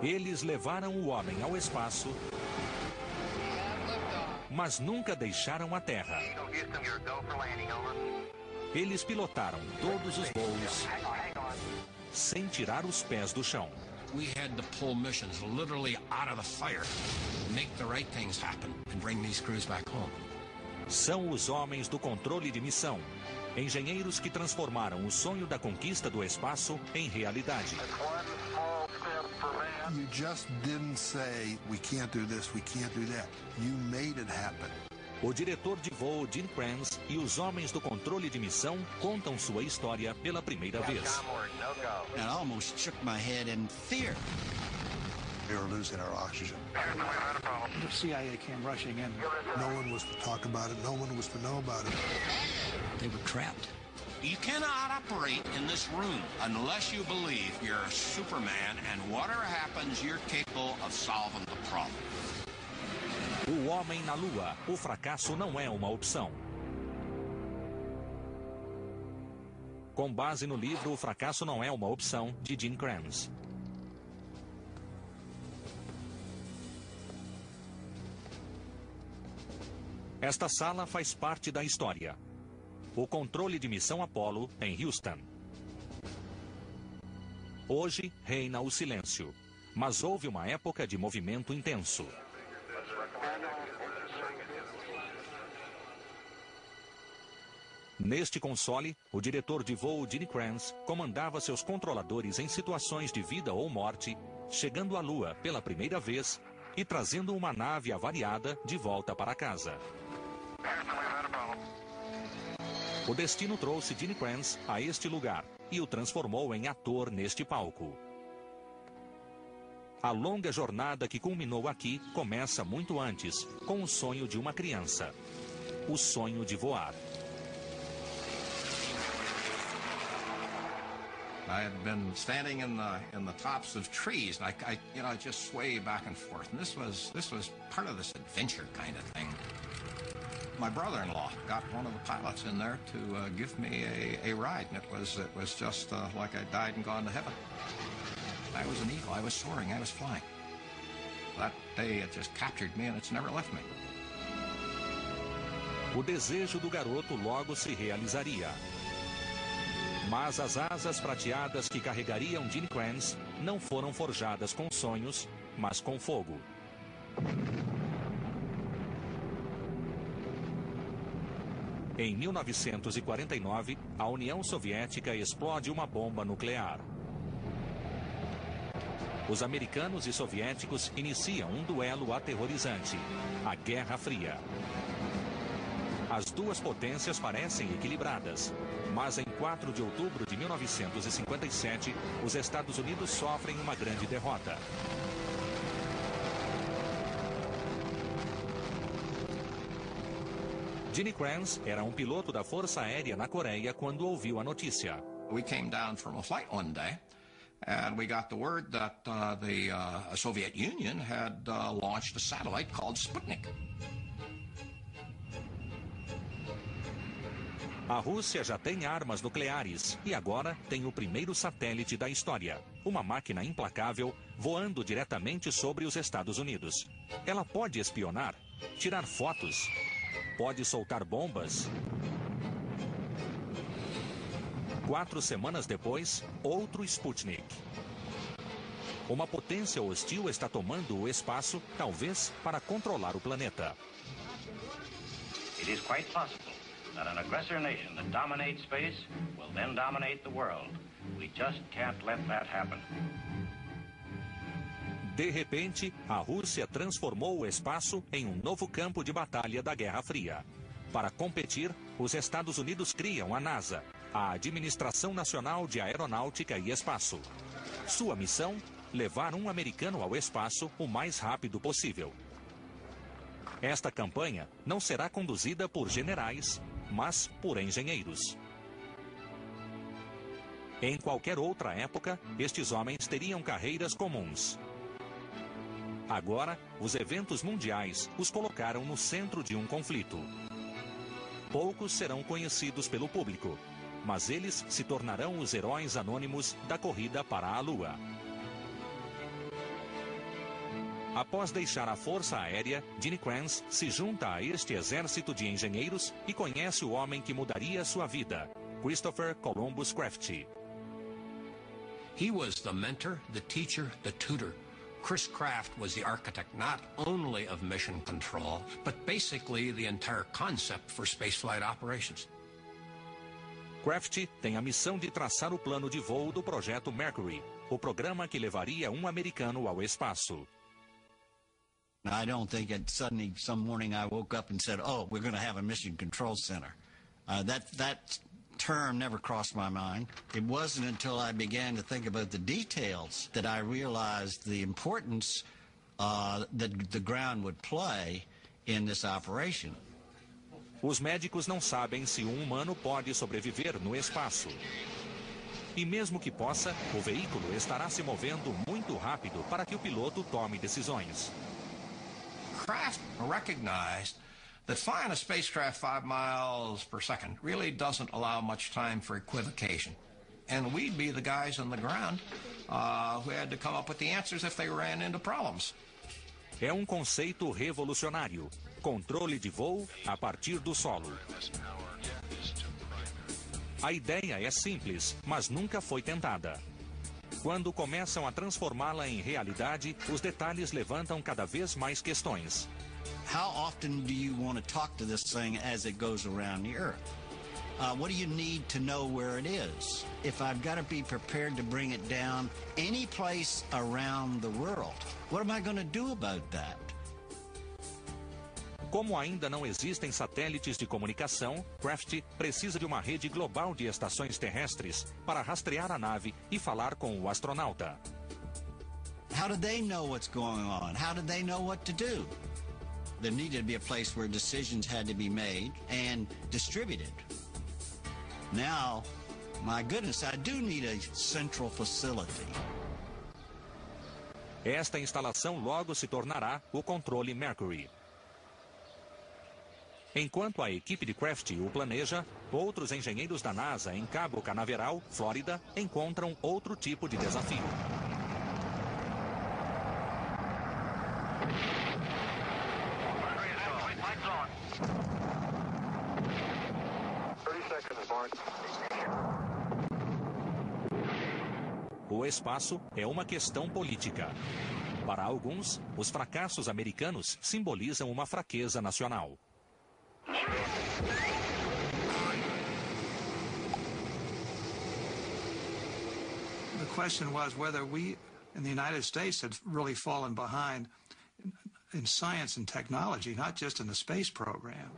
Eles levaram o homem ao espaço, mas nunca deixaram a Terra. Eles pilotaram todos os voos sem tirar os pés do chão. We had to pull missions literally out of the fire, make the right things happen, and bring these crews back home. São os homens do controle de missão, engenheiros que transformaram o sonho da conquista do espaço em realidade. You just didn't say, we can't do this, we can't do that. You made it happen. O diretor de voo Gene Kranz e os homens do controle de missão contam sua história pela primeira vez. I almost shook my head in fear. We were losing our oxygen. The CIA came rushing in. No one was to talk about it. No one was to know about it. They were trapped. You cannot operate in this room unless you believe you're a Superman and whatever happens, you're capable of solving the problem. O Homem na Lua. O fracasso não é uma opção. Com base no livro O Fracasso Não É Uma Opção, de Gene Kranz. Esta sala faz parte da história. O controle de missão Apollo em Houston. Hoje reina o silêncio, mas houve uma época de movimento intenso. Neste console, o diretor de voo Gene Kranz comandava seus controladores em situações de vida ou morte, chegando à Lua pela primeira vez e trazendo uma nave avariada de volta para casa. O destino trouxe Gene Kranz a este lugar e o transformou em ator neste palco. A longa jornada que culminou aqui começa muito antes, com o sonho de uma criança. O sonho de voar. I had been standing in the tops of trees, and I just sway back and forth. And this was part of this adventure kind of thing. My brother-in-law got one of the pilots in there to give me a ride, and it was just like I died and gone to heaven. I was an eagle. I was soaring. I was flying. That day it just captured me, and it's never left me. O desejo do garoto logo se realizaria. Mas as asas prateadas que carregariam Gene Kranz não foram forjadas com sonhos, mas com fogo. Em 1949, a União Soviética explode uma bomba nuclear. Os americanos e soviéticos iniciam um duelo aterrorizante, a Guerra Fria. As duas potências parecem equilibradas, mas em 4 de outubro de 1957, os Estados Unidos sofrem uma grande derrota. Gene Kranz era um piloto da Força Aérea na Coreia quando ouviu a notícia. We came down from a flight one day, and we got the word that the Soviet Union had launched a satellite called Sputnik. A Rússia já tem armas nucleares e agora tem o primeiro satélite da história. Uma máquina implacável voando diretamente sobre os Estados Unidos. Ela pode espionar, tirar fotos, pode soltar bombas. 4 semanas depois, outro Sputnik. Uma potência hostil está tomando o espaço, talvez para controlar o planeta. It is quite possible that an aggressor nation that dominates space will then dominate the world. We just can't let that happen. De repente, a Rússia transformou o espaço em um novo campo de batalha da Guerra Fria. Para competir, os Estados Unidos criam a NASA, a Administração Nacional de Aeronáutica e Espaço. Sua missão? Levar um americano ao espaço o mais rápido possível. Esta campanha não será conduzida por generais, mas por engenheiros. Em qualquer outra época, estes homens teriam carreiras comuns. Agora, os eventos mundiais os colocaram no centro de um conflito. Poucos serão conhecidos pelo público, mas eles se tornarão os heróis anônimos da corrida para a Lua. Após deixar a Força Aérea, Gene Kranz se junta a este exército de engenheiros e conhece o homem que mudaria sua vida, Christopher Columbus Crafty. He was the mentor, the teacher, the tutor. Chris Kraft was the architect not only of mission control, but basically the entire concept for spaceflight operations. Crafty tem a missão de traçar o plano de voo do projeto Mercury, o programa que levaria um americano ao espaço. I don't think that suddenly some morning I woke up and said, oh, we're going to have a mission control center. That term never crossed my mind. It wasn't until I began to think about the details that I realized the importance that the ground would play in this operation. Os médicos não sabem se um humano pode sobreviver no espaço. E mesmo que possa, o veículo estará se movendo muito rápido para que o piloto tome decisões. Kraft recognized that flying a spacecraft 5 miles per second really doesn't allow much time for equivocation. And we'd be the guys on the ground who had to come up with the answers if they ran into problems. É um conceito revolucionário. Controle de voo a partir do solo. A ideia é simples, mas nunca foi tentada. Quando começam a transformá-la em realidade, os detalhes levantam cada vez mais questões. How often do you want to talk to this thing as it goes around the Earth? What do you need to know where it is? If I've got to be prepared to bring it down any place around the world, what am I going to do about that? Como ainda não existem satélites de comunicação, Crafty precisa de uma rede global de estações terrestres para rastrear a nave e falar com o astronauta. How did they know what's going on? How did they know what to do? There needed to be a place where decisions had to be made and distributed. Now, my goodness, I do need a central facility. Esta instalação logo se tornará o controle Mercury. Enquanto a equipe de Crafty o planeja, outros engenheiros da NASA em Cabo Canaveral, Flórida, encontram outro tipo de desafio. O espaço é uma questão política. Para alguns, os fracassos americanos simbolizam uma fraqueza nacional. The question was whether we in the United States had really fallen behind in science and technology, not just in the space program.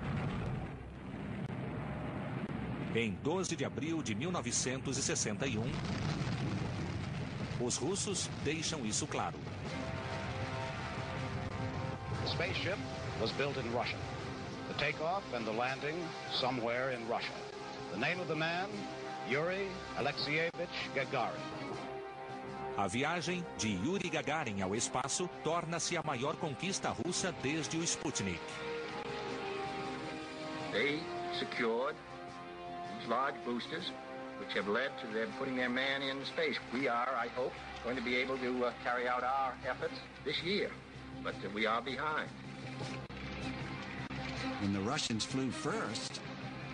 Em 12 de abril de 1961, os russos deixam isso claro. The spaceship was built in Russia. The takeoff and the landing somewhere in Russia. The name of the man, Yuri Alexeyevich Gagarin. A viagem de Yuri Gagarin ao espaço torna-se a maior conquista russa desde o Sputnik. They secured these large boosters, which have led to them putting their man in space. We are, I hope, going to be able to carry out our efforts this year, but we are behind. When the Russians flew first,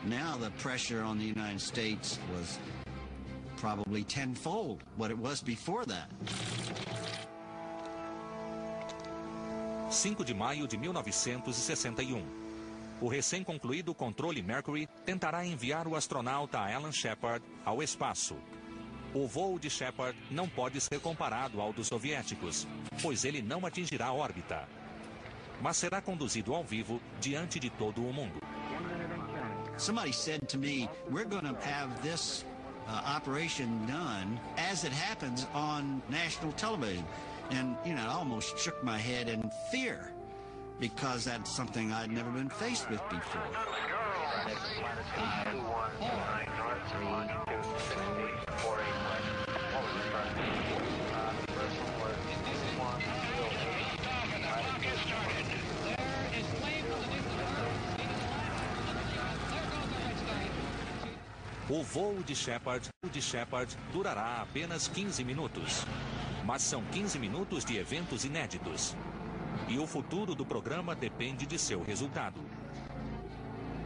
now the pressure on the United States was probably tenfold what it was before that. 5 de maio de 1961. O recém-concluído controle Mercury tentará enviar o astronauta Alan Shepard ao espaço. O voo de Shepard não pode ser comparado ao dos soviéticos, pois ele não atingirá a órbita, mas será conduzido ao vivo diante de todo o mundo. Somebody said to me, we're going to have this operation done as it happens on national television. And, you know, I almost shook my head in fear because that's something I'd never been faced with before. O voo de Shepard durará apenas 15 minutos. Mas são 15 minutos de eventos inéditos. E o futuro do programa depende de seu resultado.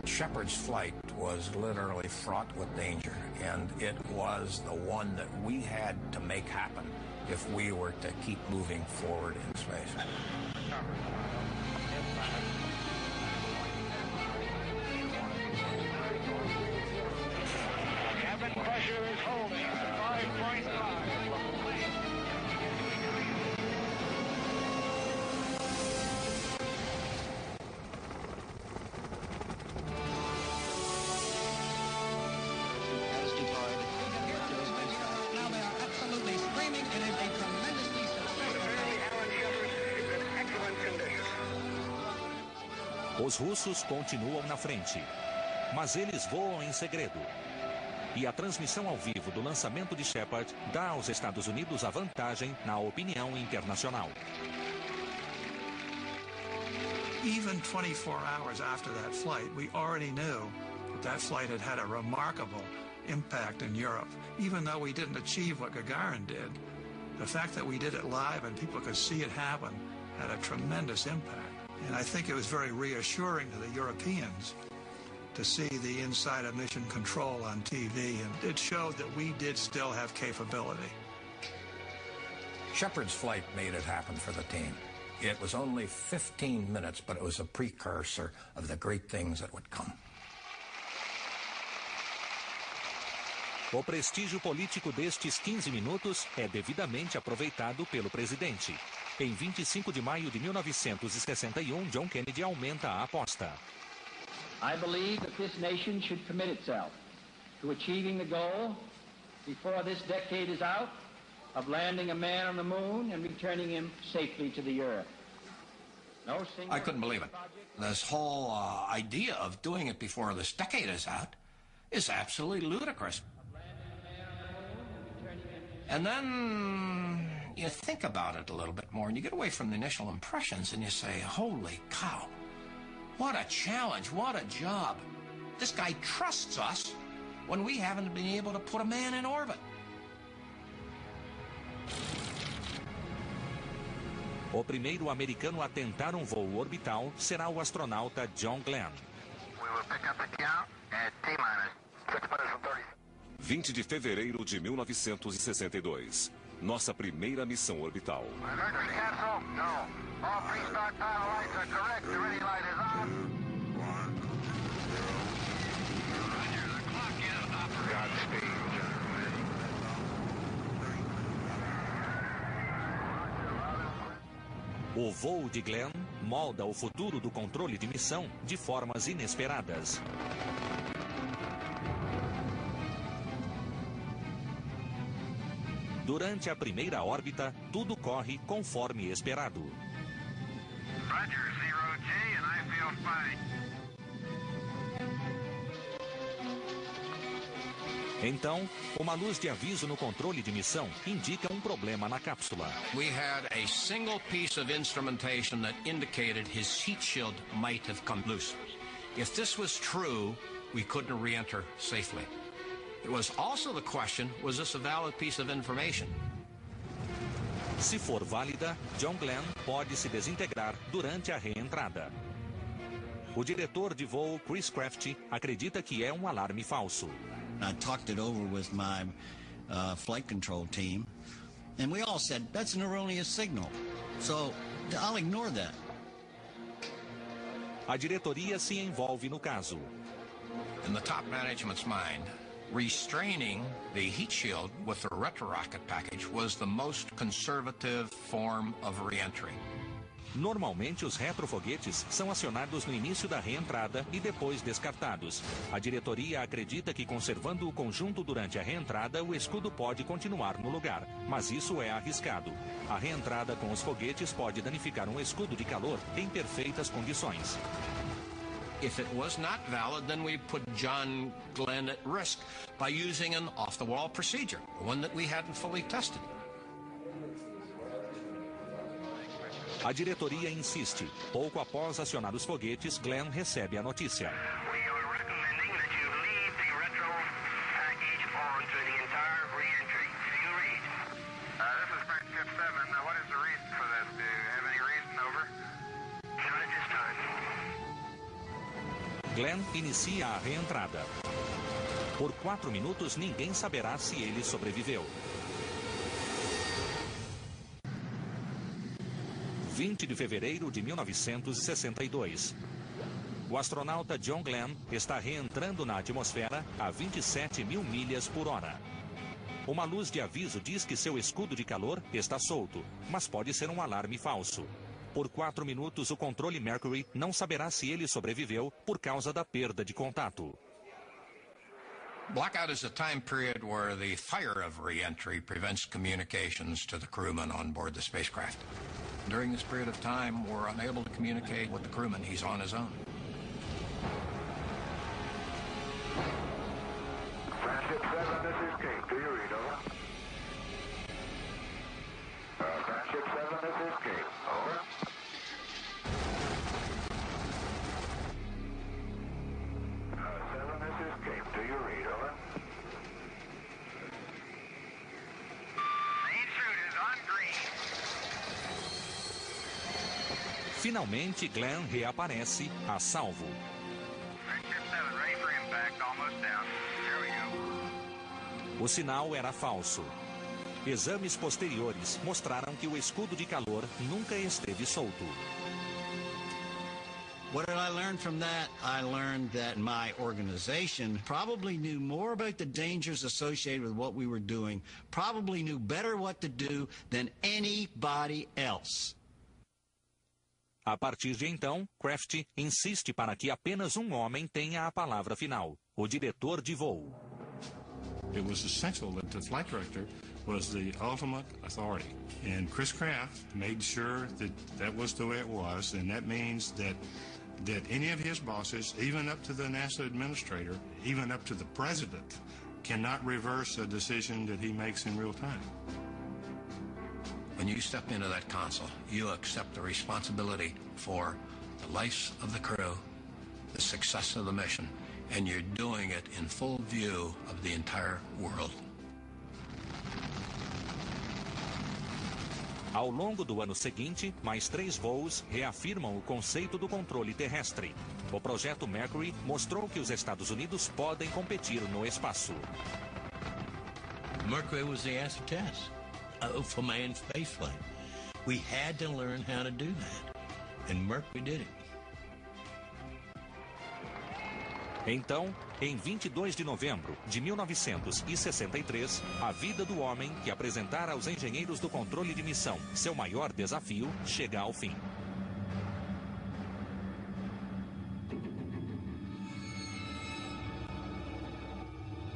Shepard's flight was literally fraught with danger, and it was the one that we had to make happen if we were to keep moving forward in space. Cabin pressure is holding 5.5. Os russos continuam na frente, mas eles voam em segredo. E a transmissão ao vivo do lançamento de Shepard dá aos Estados Unidos a vantagem na opinião internacional. Even 24 hours after that flight, we already knew that flight had had a remarkable impact in Europe. Even though we didn't achieve what Gagarin did, the fact that we did it live and people could see it happen had a tremendous impact. And I think it was very reassuring to the Europeans to see the inside of Mission Control on TV, and it showed that we did still have capability. Shepard's flight made it happen for the team. It was only 15 minutes, but it was a precursor of the great things that would come. O prestígio político destes 15 minutos é devidamente aproveitado pelo presidente. Em 25 de maio de 1961, John Kennedy aumenta a aposta. I believe that this nation should commit itself to achieving the goal, before this decade is out, of landing a man on the moon and returning him safely to the earth. No single I couldn't believe it. This whole idea of doing it before this decade is out is absolutely ludicrous. And then you think about it a little bit more and you get away from the initial impressions and you say, holy cow, what a challenge, what a job. This guy trusts us when we haven't been able to put a man in orbit. O primeiro americano a tentar um voo orbital será o astronauta John Glenn. 20 de fevereiro de 1962. Nossa primeira missão orbital. O voo de Glenn molda o futuro do controle de missão de formas inesperadas. Durante a primeira órbita, tudo corre conforme esperado. Roger, 0G, and I feel fine. Então, uma luz de aviso no controle de missão indica um problema na cápsula. We had a single piece of instrumentation that indicated his heat shield might have come loose. If this was true, we couldn't re-enter safely. It was also the question, was this a valid piece of information? Se for válida, John Glenn pode se desintegrar durante a reentrada. O diretor de voo, Chris Kraft, acredita que é um alarme falso. I talked it over with my flight control team, and we all said, that's an erroneous signal. So I'll ignore that. A diretoria se envolve no caso. In the top management's mind, restraining the heat shield with the retro-rocket package was the most conservative form of re-entry. Normalmente, os retrofoguetes são acionados no início da reentrada e depois descartados. A diretoria acredita que, conservando o conjunto durante a reentrada, o escudo pode continuar no lugar, mas isso é arriscado. A reentrada com os foguetes pode danificar um escudo de calor em perfeitas condições. If it was not valid, then we put John Glenn at risk by using an off-the-wall procedure, one that we hadn't fully tested. A diretoria insiste. Pouco após acionar os foguetes, Glenn recebe a notícia. We are recommending that you leave the retro package on to the entire re-entry. Do you read? This is Flight Ship 7. What is the reason for this? Do you have any reason? Over. Glenn inicia a reentrada. Por 4 minutos, ninguém saberá se ele sobreviveu. 20 de fevereiro de 1962. O astronauta John Glenn está reentrando na atmosfera a 27 mil milhas por hora. Uma luz de aviso diz que seu escudo de calor está solto, mas pode ser um alarme falso. Por 4 minutos, o controle Mercury não saberá se ele sobreviveu por causa da perda de contato. Blackout is a time period where the fire of re-entry prevents communications to the crewman on board the spacecraft. During this period of time, we're unable to communicate with the crewman. He's on his own. Transit 7, this is Kate. Do you read, over? Transit 7, this is Kate. Over. Do you read, over? Main shooters on green. Finalmente, Glenn reaparece a salvo. Ship 7, ready for impact, almost down. There we go. O sinal era falso. Exames posteriores mostraram que o escudo de calor nunca esteve solto. What did I learn from that? I learned that my organization probably knew more about the dangers associated with what we were doing, probably knew better what to do than anybody else. A partir de então, Kraft insiste para que apenas um homem tenha a palavra final, o diretor de voo. It was essential that the flight director was the ultimate authority. And Chris Kraft made sure that that was the way it was, and that means that any of his bosses, even up to the NASA administrator, even up to the president, cannot reverse a decision that he makes in real time. When you step into that console, you accept the responsibility for the lives of the crew, the success of the mission, and you're doing it in full view of the entire world. Ao longo do ano seguinte, mais 3 voos reafirmam o conceito do controle terrestre. O projeto Mercury mostrou que os Estados Unidos podem competir no espaço. Mercury was the acid test for manned spaceflight. We had to learn how to do that, and Mercury did it. Então, em 22 de novembro de 1963, a vida do homem que apresentara aos engenheiros do controle de missão seu maior desafio chega ao fim.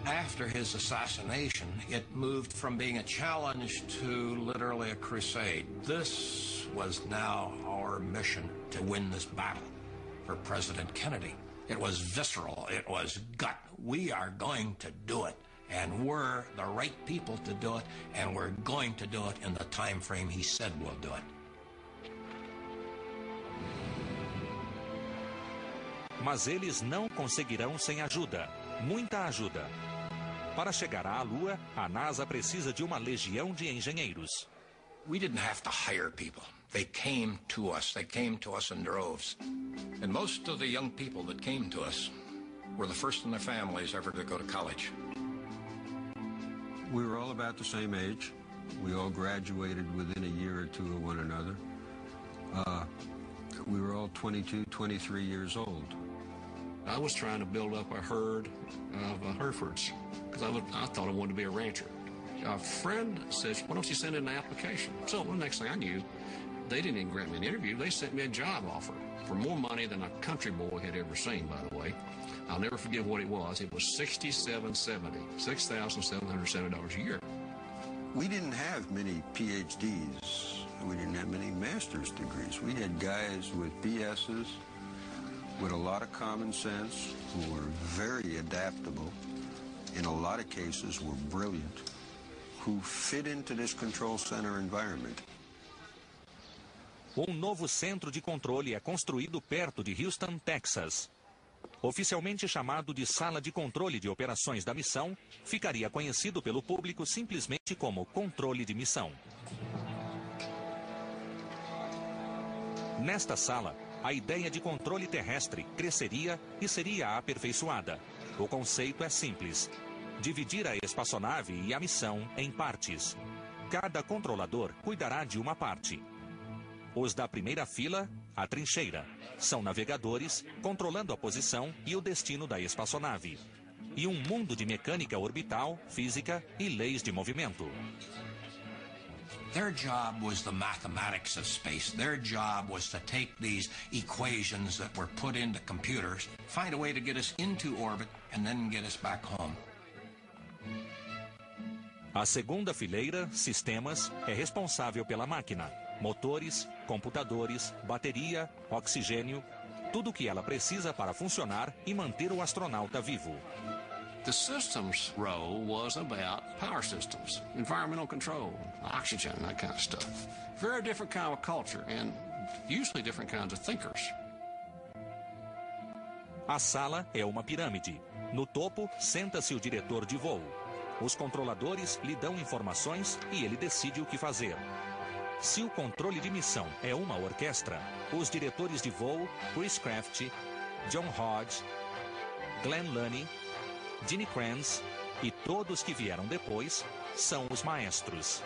After his assassination, it moved from being a challenge to literally a crusade. This was now our mission to win this battle for President Kennedy. It was visceral. It was gut. We are going to do it. And we're the right people to do it. And we're going to do it in the time frame he said we'll do it. Mas eles não conseguirão sem ajuda. Muita ajuda. Para chegar à Lua, a NASA precisa de uma legião de engenheiros. We didn't have to hire people. They came to us. They came to us in droves. And most of the young people that came to us were the first in their families ever to go to college. We were all about the same age. We all graduated within a year or two of one another. We were all 22, 23 years old. I was trying to build up a herd of Herefords because I thought I wanted to be a rancher. A friend says, why don't you send in an application? So the next thing I knew, they didn't even grant me an interview. They sent me a job offer for more money than a country boy had ever seen, by the way. I'll never forget what it was. It was $6,770, $6,770 a year. We didn't have many PhDs. We didn't have many master's degrees. We had guys with BSs, with a lot of common sense, who were very adaptable, in a lot of cases were brilliant, who fit into this control center environment. Novo centro de controle é construído perto de Houston, Texas. Oficialmente chamado de Sala de Controle de Operações da Missão, ficaria conhecido pelo público simplesmente como Controle de Missão. Nesta sala, a ideia de controle terrestre cresceria e seria aperfeiçoada. O conceito é simples: dividir a espaçonave e a missão em partes. Cada controlador cuidará de uma parte. Os da primeira fila, a trincheira, são navegadores controlando a posição e o destino da espaçonave. E um mundo de mecânica orbital, física e leis de movimento. Their job was the mathematics of space. Their job was to take these equations that were put into computers, find a way to get us into orbit, and then get us back home. A segunda fileira, sistemas, é responsável pela máquina. Motores, computadores, bateria, oxigênio, tudo o que ela precisa para funcionar e manter o astronauta vivo. The systems role was about power systems, environmental control, oxygen, that kind of stuff. Very different kind of culture and usually different kinds of thinkers. A sala é uma pirâmide. No topo, senta-se o diretor de voo. Os controladores lhe dão informações e ele decide o que fazer. Se o controle de missão é uma orquestra, os diretores de voo, Chris Kraft, John Hodge, Glenn Lunney, Gene Kranz e todos que vieram depois são os maestros.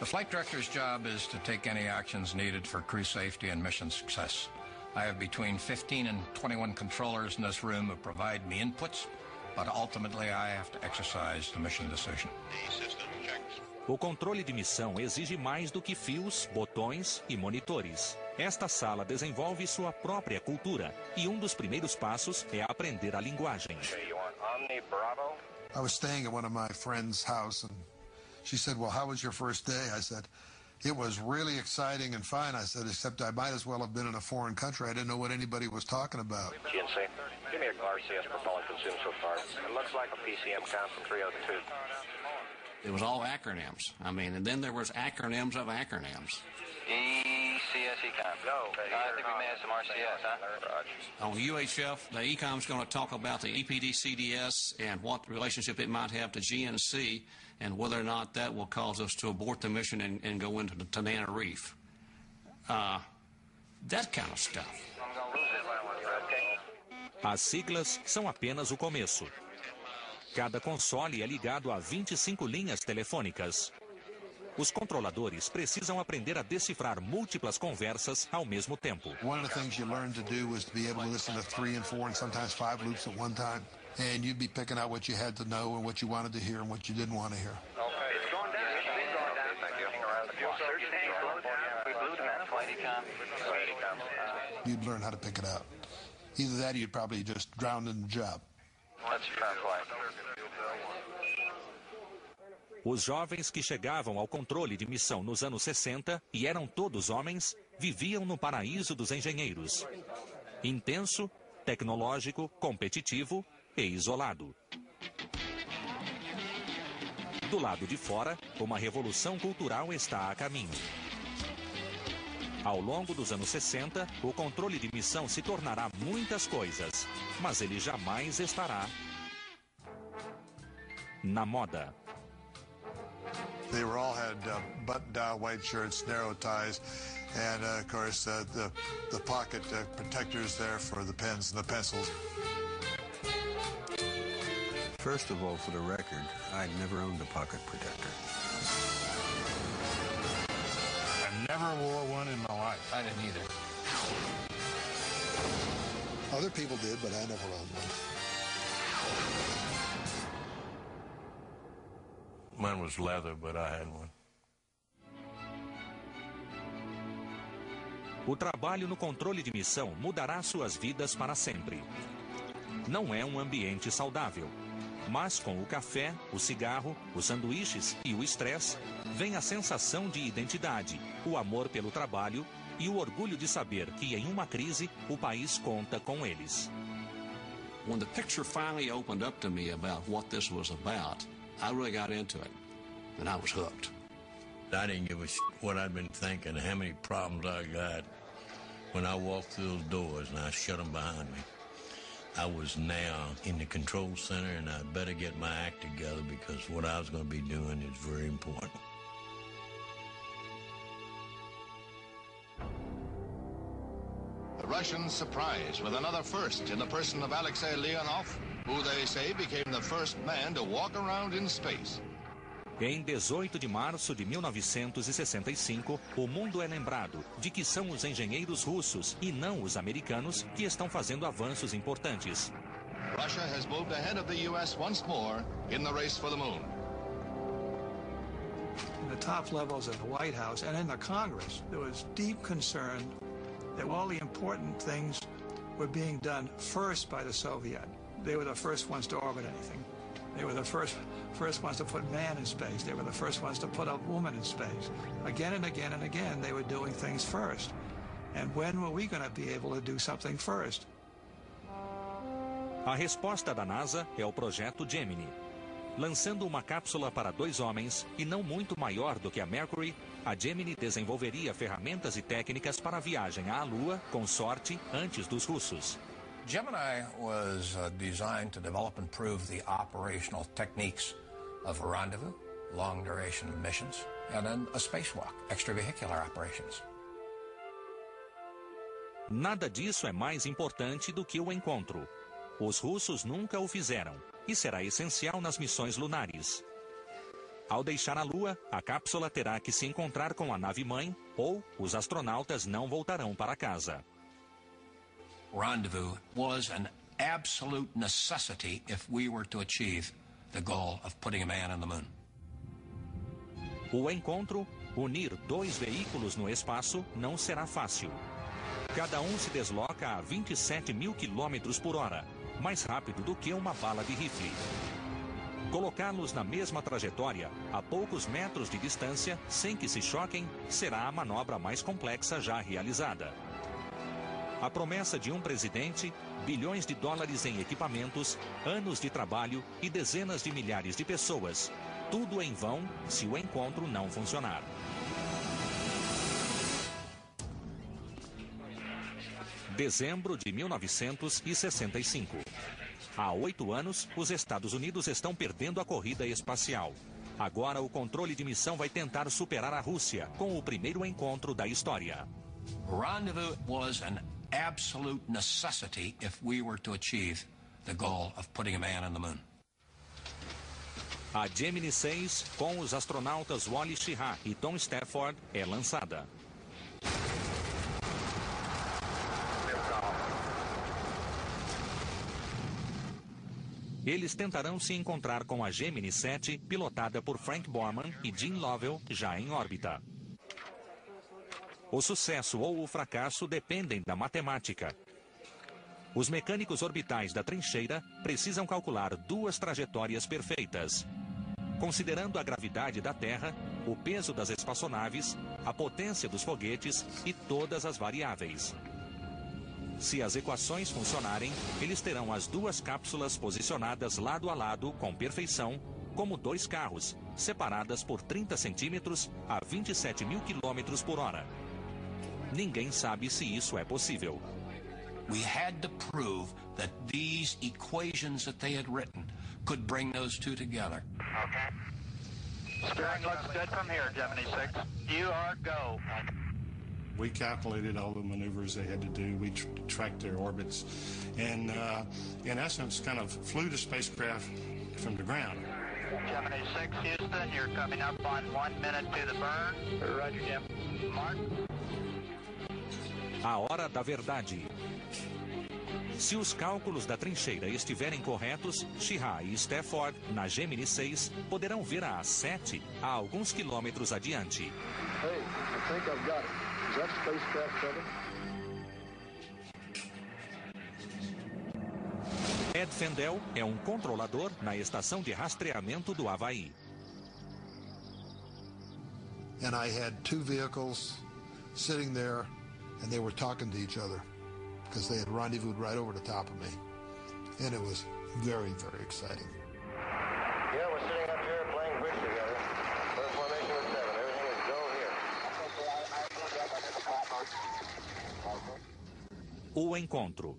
The flight director's job is to take any actions needed for crew safety and mission success. I have between 15 and 21 controllers in this room who provide me inputs, but ultimately I have to exercise the mission decision. O controle de missão exige mais do que fios, botões e monitores. Esta sala desenvolve sua própria cultura e um dos primeiros passos é aprender a linguagem. I was staying at one of my friend's house, and she said, well, how was your first day? I said, it was really exciting and fine. I said, except I might as well have been in a foreign country. I didn't know what anybody was talking about. GNC, give me a RCS propellant consumed so far. It looks like a PCM count from 302. It was all acronyms. I mean, and then there was acronyms of acronyms. ECS Econ. No, I think we may have some RCS, huh? On UHF, the ECOM's going to talk about the EPD-CDS and what relationship it might have to GNC and whether or not that will cause us to abort the mission and go into the Tanana Reef. That kind of stuff. As siglas são apenas o começo. Cada console é ligado a 25 linhas telefônicas. Os controladores precisam aprender a decifrar múltiplas conversas ao mesmo tempo. One of the things you learned to do was to be able to listen to 3 and 4 and sometimes 5 loops at one time. And you'd be picking out what you had to know and what you wanted to hear and what you didn't want to hear. Okay, it's going down. It's going down. Thank you. Fuel search tank slow down. We blew the man. Flight Econ. Flight Econ. You'd learn how to pick it out. Either that or you'd probably just drown in the job. That's your current flight. Os jovens que chegavam ao controle de missão nos anos 60, e eram todos homens, viviam no paraíso dos engenheiros. Intenso, tecnológico, competitivo e isolado. Do lado de fora, uma revolução cultural está a caminho. Ao longo dos anos 60, o controle de missão se tornará muitas coisas, mas ele jamais estará na moda. They were all had button-down white shirts, narrow ties, and of course the pocket protectors there for the pens and the pencils. First of all, for the record, I'd never owned a pocket protector. I never wore one in my life. I didn't either. Other people did, but I never owned one. Mine was leather, but I had one. O trabalho no controle de missão mudará suas vidas para sempre. Não é um ambiente saudável, mas com o café, o cigarro, os sanduíches e o estresse, vem a sensação de identidade, o amor pelo trabalho e o orgulho de saber que em uma crise o país conta com eles. When the picture finally opened up to me about what this was about, I really got into it, and I was hooked. I didn't give a shit what I'd been thinking, how many problems I got when I walked through those doors and I shut them behind me. I was now in the control center, and I better get my act together because what I was going to be doing is very important. Russians surprised with another first in the person of Alexei Leonov, who they say became the first man to walk around in space. Em 18 de março de 1965, o mundo é lembrado de que são os engenheiros russos e não os americanos que estão fazendo avanços importantes. Russia has moved ahead of the U.S. once more in the race for the moon. In the top levels of the White House and in the Congress, there was deep concern that all the important things were being done first by the Soviet. They were the first ones to orbit anything. They were the first ones to put man in space. They were the first ones to put a woman in space. Again and again and again, they were doing things first. And when were we going to be able to do something first? A resposta da NASA é o projeto Gemini. Lançando uma cápsula para 2 homens, e não muito maior do que a Mercury, a Gemini desenvolveria ferramentas e técnicas para a viagem à Lua, com sorte, antes dos russos. Gemini was designed to develop and prove the operational techniques of a rendezvous, long-duration missions, and then a spacewalk, extravehicular operations. Nada disso é mais importante do que o encontro. Os russos nunca o fizeram, e será essencial nas missões lunares. Ao deixar a Lua, a cápsula terá que se encontrar com a nave-mãe, ou os astronautas não voltarão para casa. Rendezvous was an absolute necessity if we were to achieve the goal of putting a man on the moon. O encontro, unir 2 veículos no espaço, não será fácil. Cada um se desloca a 27 mil quilômetros por hora, mais rápido do que uma bala de rifle. Colocá-los na mesma trajetória, a poucos metros de distância, sem que se choquem, será a manobra mais complexa já realizada. A promessa de um presidente, bilhões de dólares em equipamentos, anos de trabalho e dezenas de milhares de pessoas. Tudo em vão se o encontro não funcionar. Dezembro de 1965. Há 8 anos, os Estados Unidos estão perdendo a corrida espacial. Agora o controle de missão vai tentar superar a Rússia, com o primeiro encontro da história. Rendezvous was an absolute necessity if we were to achieve the goal of putting a man on the moon. A Gemini 6, com os astronautas Wally Schirra e Tom Stafford, é lançada. Eles tentarão se encontrar com a Gemini 7, pilotada por Frank Borman e Jim Lovell, já em órbita. O sucesso ou o fracasso dependem da matemática. Os mecânicos orbitais da trincheira precisam calcular 2 trajetórias perfeitas. Considerando a gravidade da Terra, o peso das espaçonaves, a potência dos foguetes e todas as variáveis. Se as equações funcionarem, eles terão as 2 cápsulas posicionadas lado a lado com perfeição, como 2 carros, separadas por 30 centímetros a 27 mil quilômetros por hora. Ninguém sabe se isso é possível. We had to prove that these equations that they had written could bring those 2 together. Okay. Steering looks good from here, Gemini 6. You are go. We calculated all the maneuvers they had to do. We tracked their orbits and, in essence, kind of flew the spacecraft from the ground. Gemini 6, Houston, you're coming up on 1 minute to the burn. Roger, Jim. Mark. A hora da verdade. Se os cálculos da trincheira estiverem corretos, Schirra e Stafford, na Gemini 6, poderão ver a 7 a alguns quilômetros adiante. Hey, I think I've got it. Is that spacecraft coming? Ed Fendel é um controlador na estação de rastreamento do Havaí. And I had 2 vehicles sitting there, and they were talking to each other because they had rendezvoused right over the top of me. And it was very, very exciting. Yeah, we're sitting up here playing bridge together. We're in formation with 7. Everything is go here. O encontro.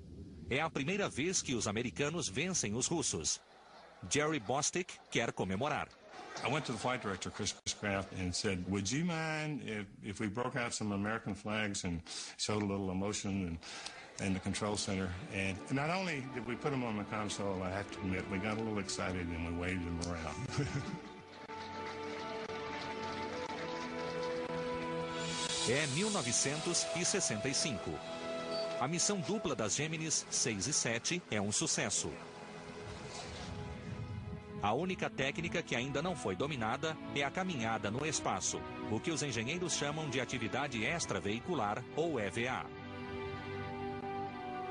É a primeira vez que os americanos vencem os russos. Jerry Bostick quer comemorar. I went to the flight director, Chris Kraft, and said, would you mind if we broke out some American flags and showed a little emotion? in the control center. And not only did we put them on the console, I have to admit, we got a little excited and we waved them around. É 1965. A missão dupla das Gêmenis 6 e 7 é um sucesso. A única técnica que ainda não foi dominada é a caminhada no espaço, o que os engenheiros chamam de atividade extraveicular ou EVA.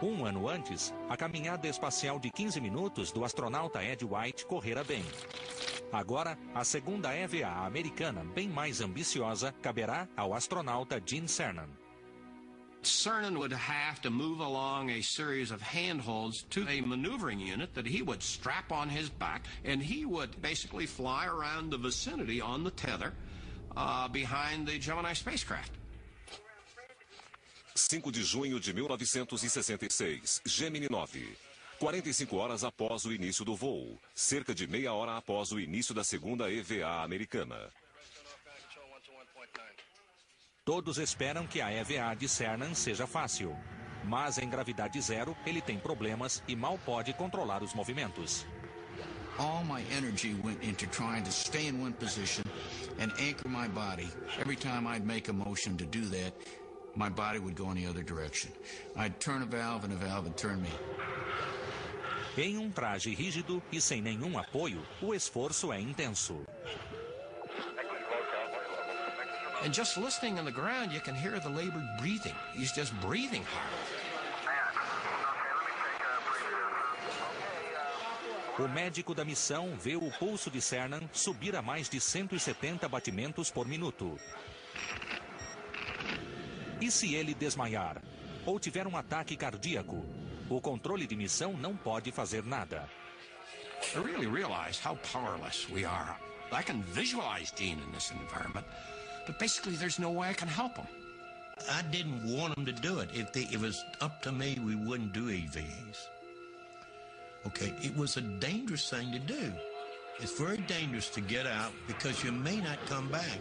Um ano antes, a caminhada espacial de 15 minutos do astronauta Ed White correra bem. Agora, a segunda EVA americana, bem mais ambiciosa, caberá ao astronauta Gene Cernan. Cernan would have to move along a series of handholds to a maneuvering unit that he would strap on his back, and he would basically fly around the vicinity on the tether behind the Gemini spacecraft. 5 de junho de 1966, Gemini 9. 45 horas após o início do voo, cerca de meia hora após o início da segunda EVA americana. Todos esperam que a EVA de Cernan seja fácil, mas em gravidade zero ele tem problemas e mal pode controlar os movimentos. All my energy went into trying to stay in one position and anchor my body. Every time I'd make a motion to do that, my body would go in the other direction. I'd turn a valve and would turn me. Em um traje rígido e sem nenhum apoio, o esforço é intenso. And just listening on the ground, you can hear the labored breathing. He's just breathing hard. O médico da missão vê o pulso de Cernan subir a mais de 170 batimentos por minuto. E se ele desmaiar ou tiver um ataque cardíaco, o controle de missão não pode fazer nada. I really realize how powerless we are. I can visualize Gene in this environment, but basically there's no way I can help him. I didn't want them to do it. If it was up to me, we wouldn't do EVAs. Okay, it was a dangerous thing to do. It's very dangerous to get out because you may not come back.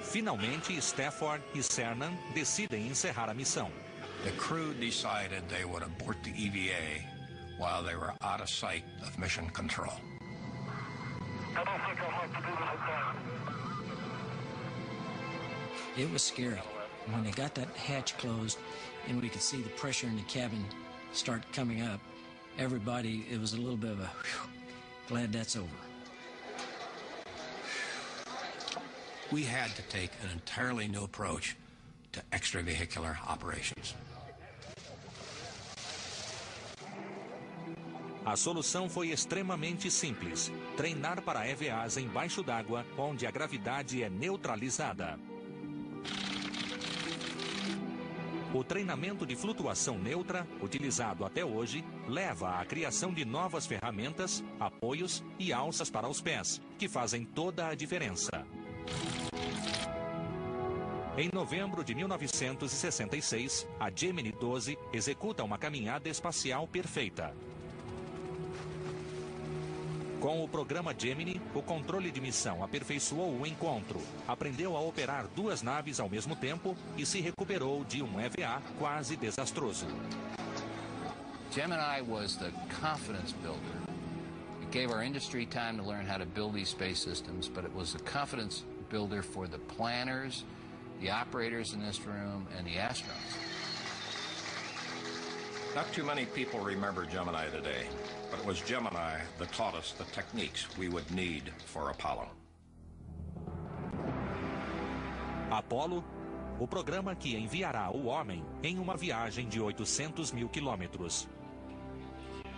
Finalmente, Stafford e Cernan decidem encerrar a missão. The crew decided they would abort the EVA while they were out of sight of mission control. I don't think I'll have to do this again. It was scary. When they got that hatch closed and we could see the pressure in the cabin start coming up, everybody, it was a little bit of a, whew, glad that's over. We had to take an entirely new approach to extravehicular operations. A solução foi extremamente simples: treinar para EVAs embaixo d'água, onde a gravidade é neutralizada. O treinamento de flutuação neutra, utilizado até hoje, leva à criação de novas ferramentas, apoios e alças para os pés, que fazem toda a diferença. Em novembro de 1966, a Gemini 12 executa uma caminhada espacial perfeita. Com o programa Gemini, o controle de missão aperfeiçoou o encontro, aprendeu a operar duas naves ao mesmo tempo e se recuperou de um EVA quase desastroso. Gemini was the confidence builder. It gave our industry time to learn how to build these space systems, but it was the confidence builder for the planners, the operators in this room, and the astronauts. Not too many people remember Gemini today, but it was Gemini that taught us the techniques we would need for Apollo. Apollo, o programa que enviará o homem em uma viagem de 800 mil quilômetros.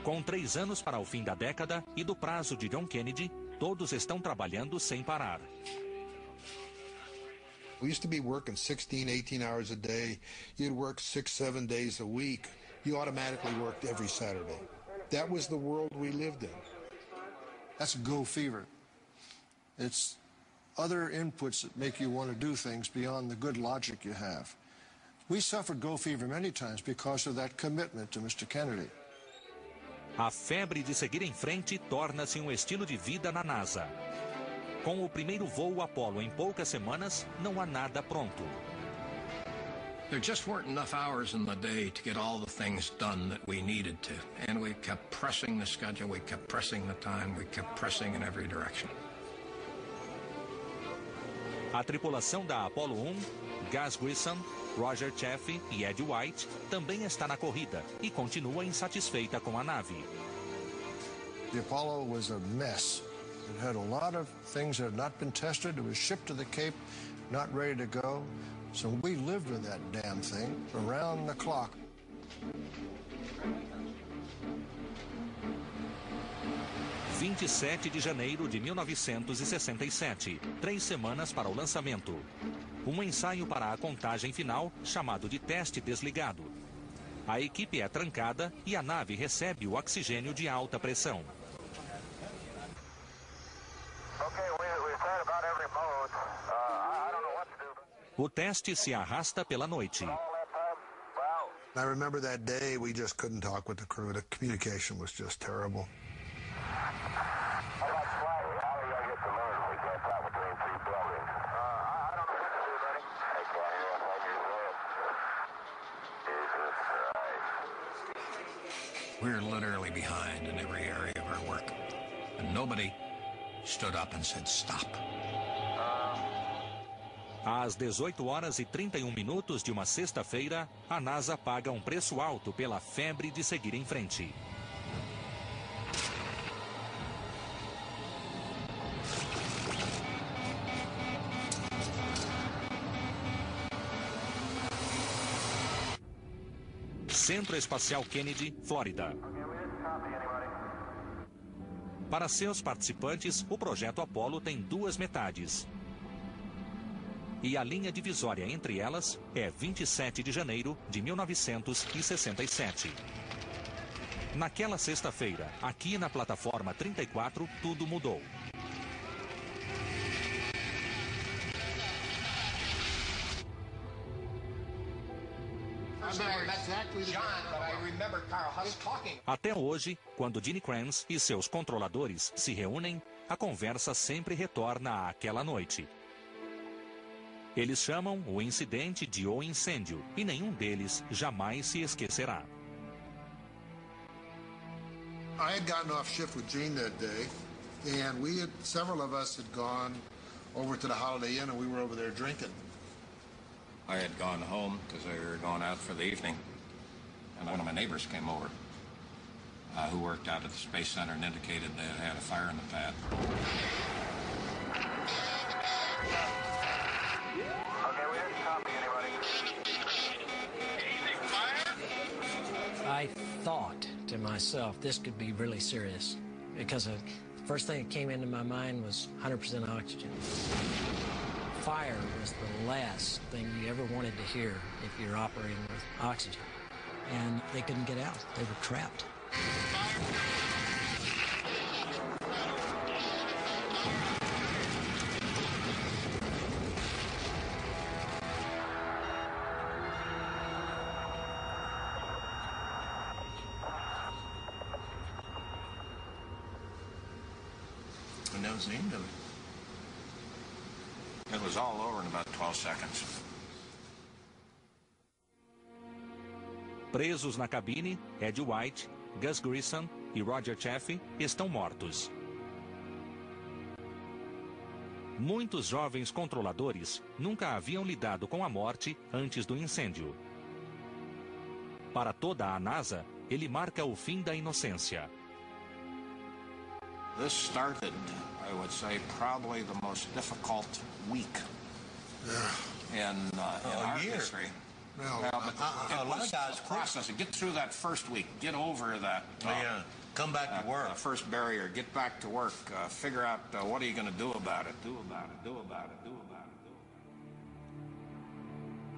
Com 3 anos para o fim da década e do prazo de John Kennedy, todos estão trabalhando sem parar. We used to be working 16, 18 hours a day. You'd work 6, 7 days a week. You automatically worked every Saturday. That was the world we lived in. That's go fever. It's other inputs that make you want to do things beyond the good logic you have. We suffered go fever many times because of that commitment to Mr. Kennedy. A febre de seguir em frente torna-se um estilo de vida na NASA. Com o primeiro voo Apollo em poucas semanas, não há nada pronto. There just weren't enough hours in the day to get all the things done that we needed to. And we kept pressing the schedule, we kept pressing the time, we kept pressing in every direction. A tripulação da Apollo 1, Gus Grissom, Roger Chaffee e Ed White, também está na corrida e continua insatisfeita com a nave. The Apollo was a mess. It had a lot of things that had not been tested. It was shipped to the Cape, not ready to go. So we lived with that damn thing around the clock. – 27 de janeiro de 1967, 3 semanas para o lançamento. Um ensaio para a contagem final, chamado de teste desligado. A equipe é trancada e a nave recebe o oxigênio de alta pressão. O teste se arrasta pela noite. I remember that day we just couldn't talk with the crew. The communication was just terrible. We're literally behind in every area of our work. And nobody stood up and said stop. Às 18h31 de uma sexta-feira, a NASA paga um preço alto pela febre de seguir em frente. Centro Espacial Kennedy, Flórida. Para seus participantes, o projeto Apollo tem 2 metades. E a linha divisória entre elas é 27 de janeiro de 1967. Naquela sexta-feira, aqui na plataforma 34, tudo mudou. Até hoje, quando Gene Kranz e seus controladores se reúnem, a conversa sempre retorna àquela noite. Eles chamam o incidente de O Incêndio, e nenhum deles jamais se esquecerá. I had gotten off shift with Gene that day, and several of us had gone over to the Holiday Inn, and we were over there drinking. I had gone home because we were going out for the evening, and one of my neighbors came over who worked out at the Space Center and indicated they had a fire in the pad. I thought to myself, this could be really serious, because the first thing that came into my mind was 100% oxygen. Fire was the last thing you ever wanted to hear if you're operating with oxygen. And they couldn't get out. They were trapped. And that was the end of it. It was all over in about 12 seconds. Presos na cabine, Ed White, Gus Grissom e Roger Chaffee estão mortos. Muitos jovens controladores nunca haviam lidado com a morte antes do incêndio. Para toda a NASA, ele marca o fim da inocência. This started, I would say, probably the most difficult week in our history. Well, but it was a process. Get through that first week. Get over that. Come back to work. First barrier. Get back to work. Figure out what are you going to do about it. Do about it. Do about it. Do about it.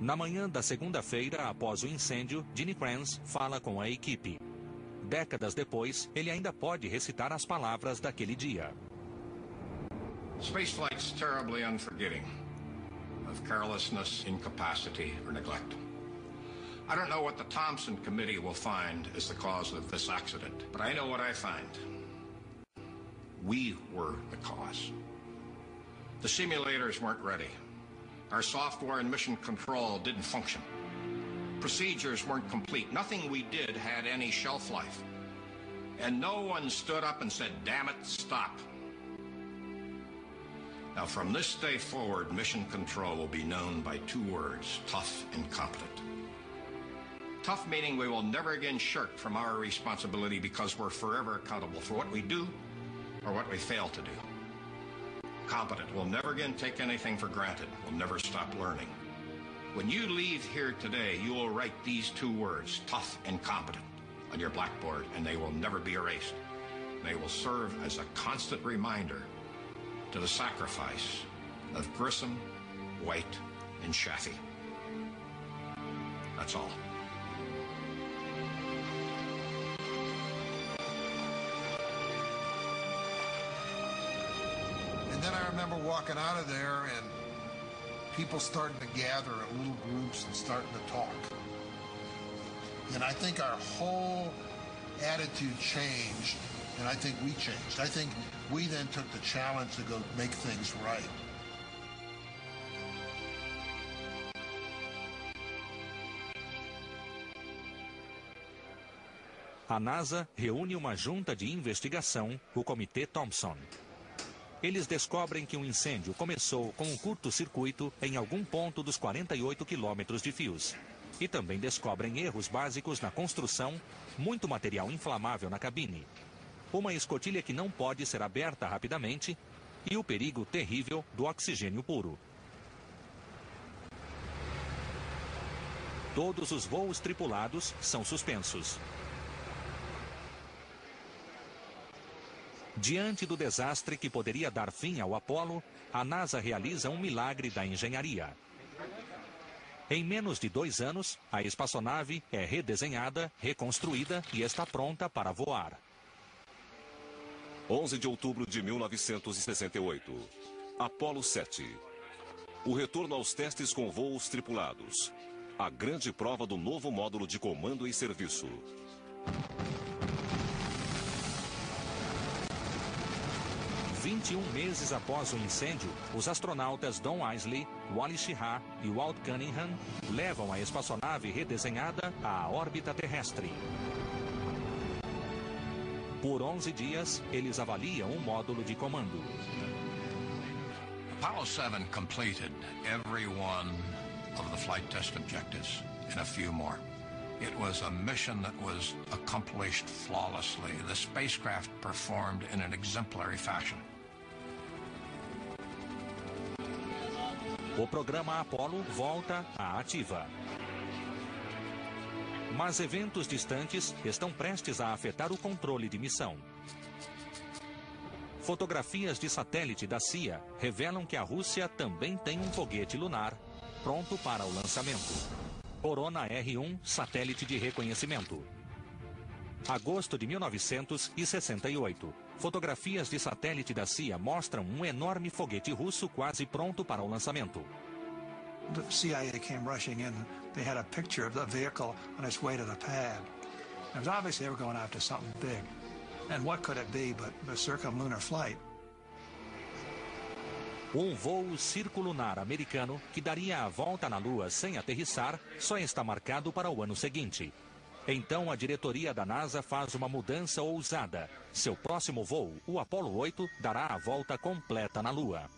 Na manhã da segunda-feira, após o incêndio, Gene Kranz fala com a equipe. Décadas depois, ele ainda pode recitar as palavras daquele dia. Spaceflight's terribly unforgiving of carelessness, incapacity, or neglect. I don't know what the Thompson Committee will find as the cause of this accident, but I know what I find. We were the cause. The simulators weren't ready. Our software and mission control didn't function. Procedures weren't complete. Nothing we did had any shelf life. And no one stood up and said, "Damn it, stop." Now, from this day forward, mission control will be known by two words: tough and competent. Tough meaning we will never again shirk from our responsibility because we're forever accountable for what we do or what we fail to do. Competent, we'll never again take anything for granted. We'll never stop learning. When you leave here today, you will write these two words, tough and competent, on your blackboard, and they will never be erased. They will serve as a constant reminder to the sacrifice of Grissom, White, and Chaffee. That's all. And then I remember walking out of there and people starting to gather in little groups and starting to talk. And I think our whole attitude changed, and I think we changed. I think we then took the challenge to go make things right. A NASA reúne uma junta de investigação, o Comitê Thompson. Eles descobrem que um incêndio começou com um curto-circuito em algum ponto dos 48 quilômetros de fios. E também descobrem erros básicos na construção, muito material inflamável na cabine, uma escotilha que não pode ser aberta rapidamente e o perigo terrível do oxigênio puro. Todos os voos tripulados são suspensos. Diante do desastre que poderia dar fim ao Apollo, a NASA realiza um milagre da engenharia. Em menos de 2 anos, a espaçonave é redesenhada, reconstruída e está pronta para voar. 11 de outubro de 1968. Apollo 7. O retorno aos testes com voos tripulados. A grande prova do novo módulo de comando e serviço. 21 meses após o incêndio, os astronautas Don Isley, Wally Schirra e Walt Cunningham levam a espaçonave redesenhada à órbita terrestre. Por 11 dias, eles avaliam o módulo de comando. Apollo 7 completed every one of the flight test objectives and a few more. It was a mission that was accomplished flawlessly. The spacecraft performed in an exemplary fashion. O programa Apollo volta à ativa. Mas eventos distantes estão prestes a afetar o controle de missão. Fotografias de satélite da CIA revelam que a Rússia também tem um foguete lunar pronto para o lançamento. Corona R1, satélite de reconhecimento. Agosto de 1968. Fotografias de satélite da CIA mostram um enorme foguete russo quase pronto para o lançamento. The CIA came rushing in. They had a picture of the vehicle on its way to the pad. It was obviously they were going after something big. And what could it be but the circumlunar flight? Um voo circulunar americano que daria a volta na Lua sem aterrissar só está marcado para o ano seguinte. Então a diretoria da NASA faz uma mudança ousada. Seu próximo voo, o Apollo 8, dará a volta completa na Lua.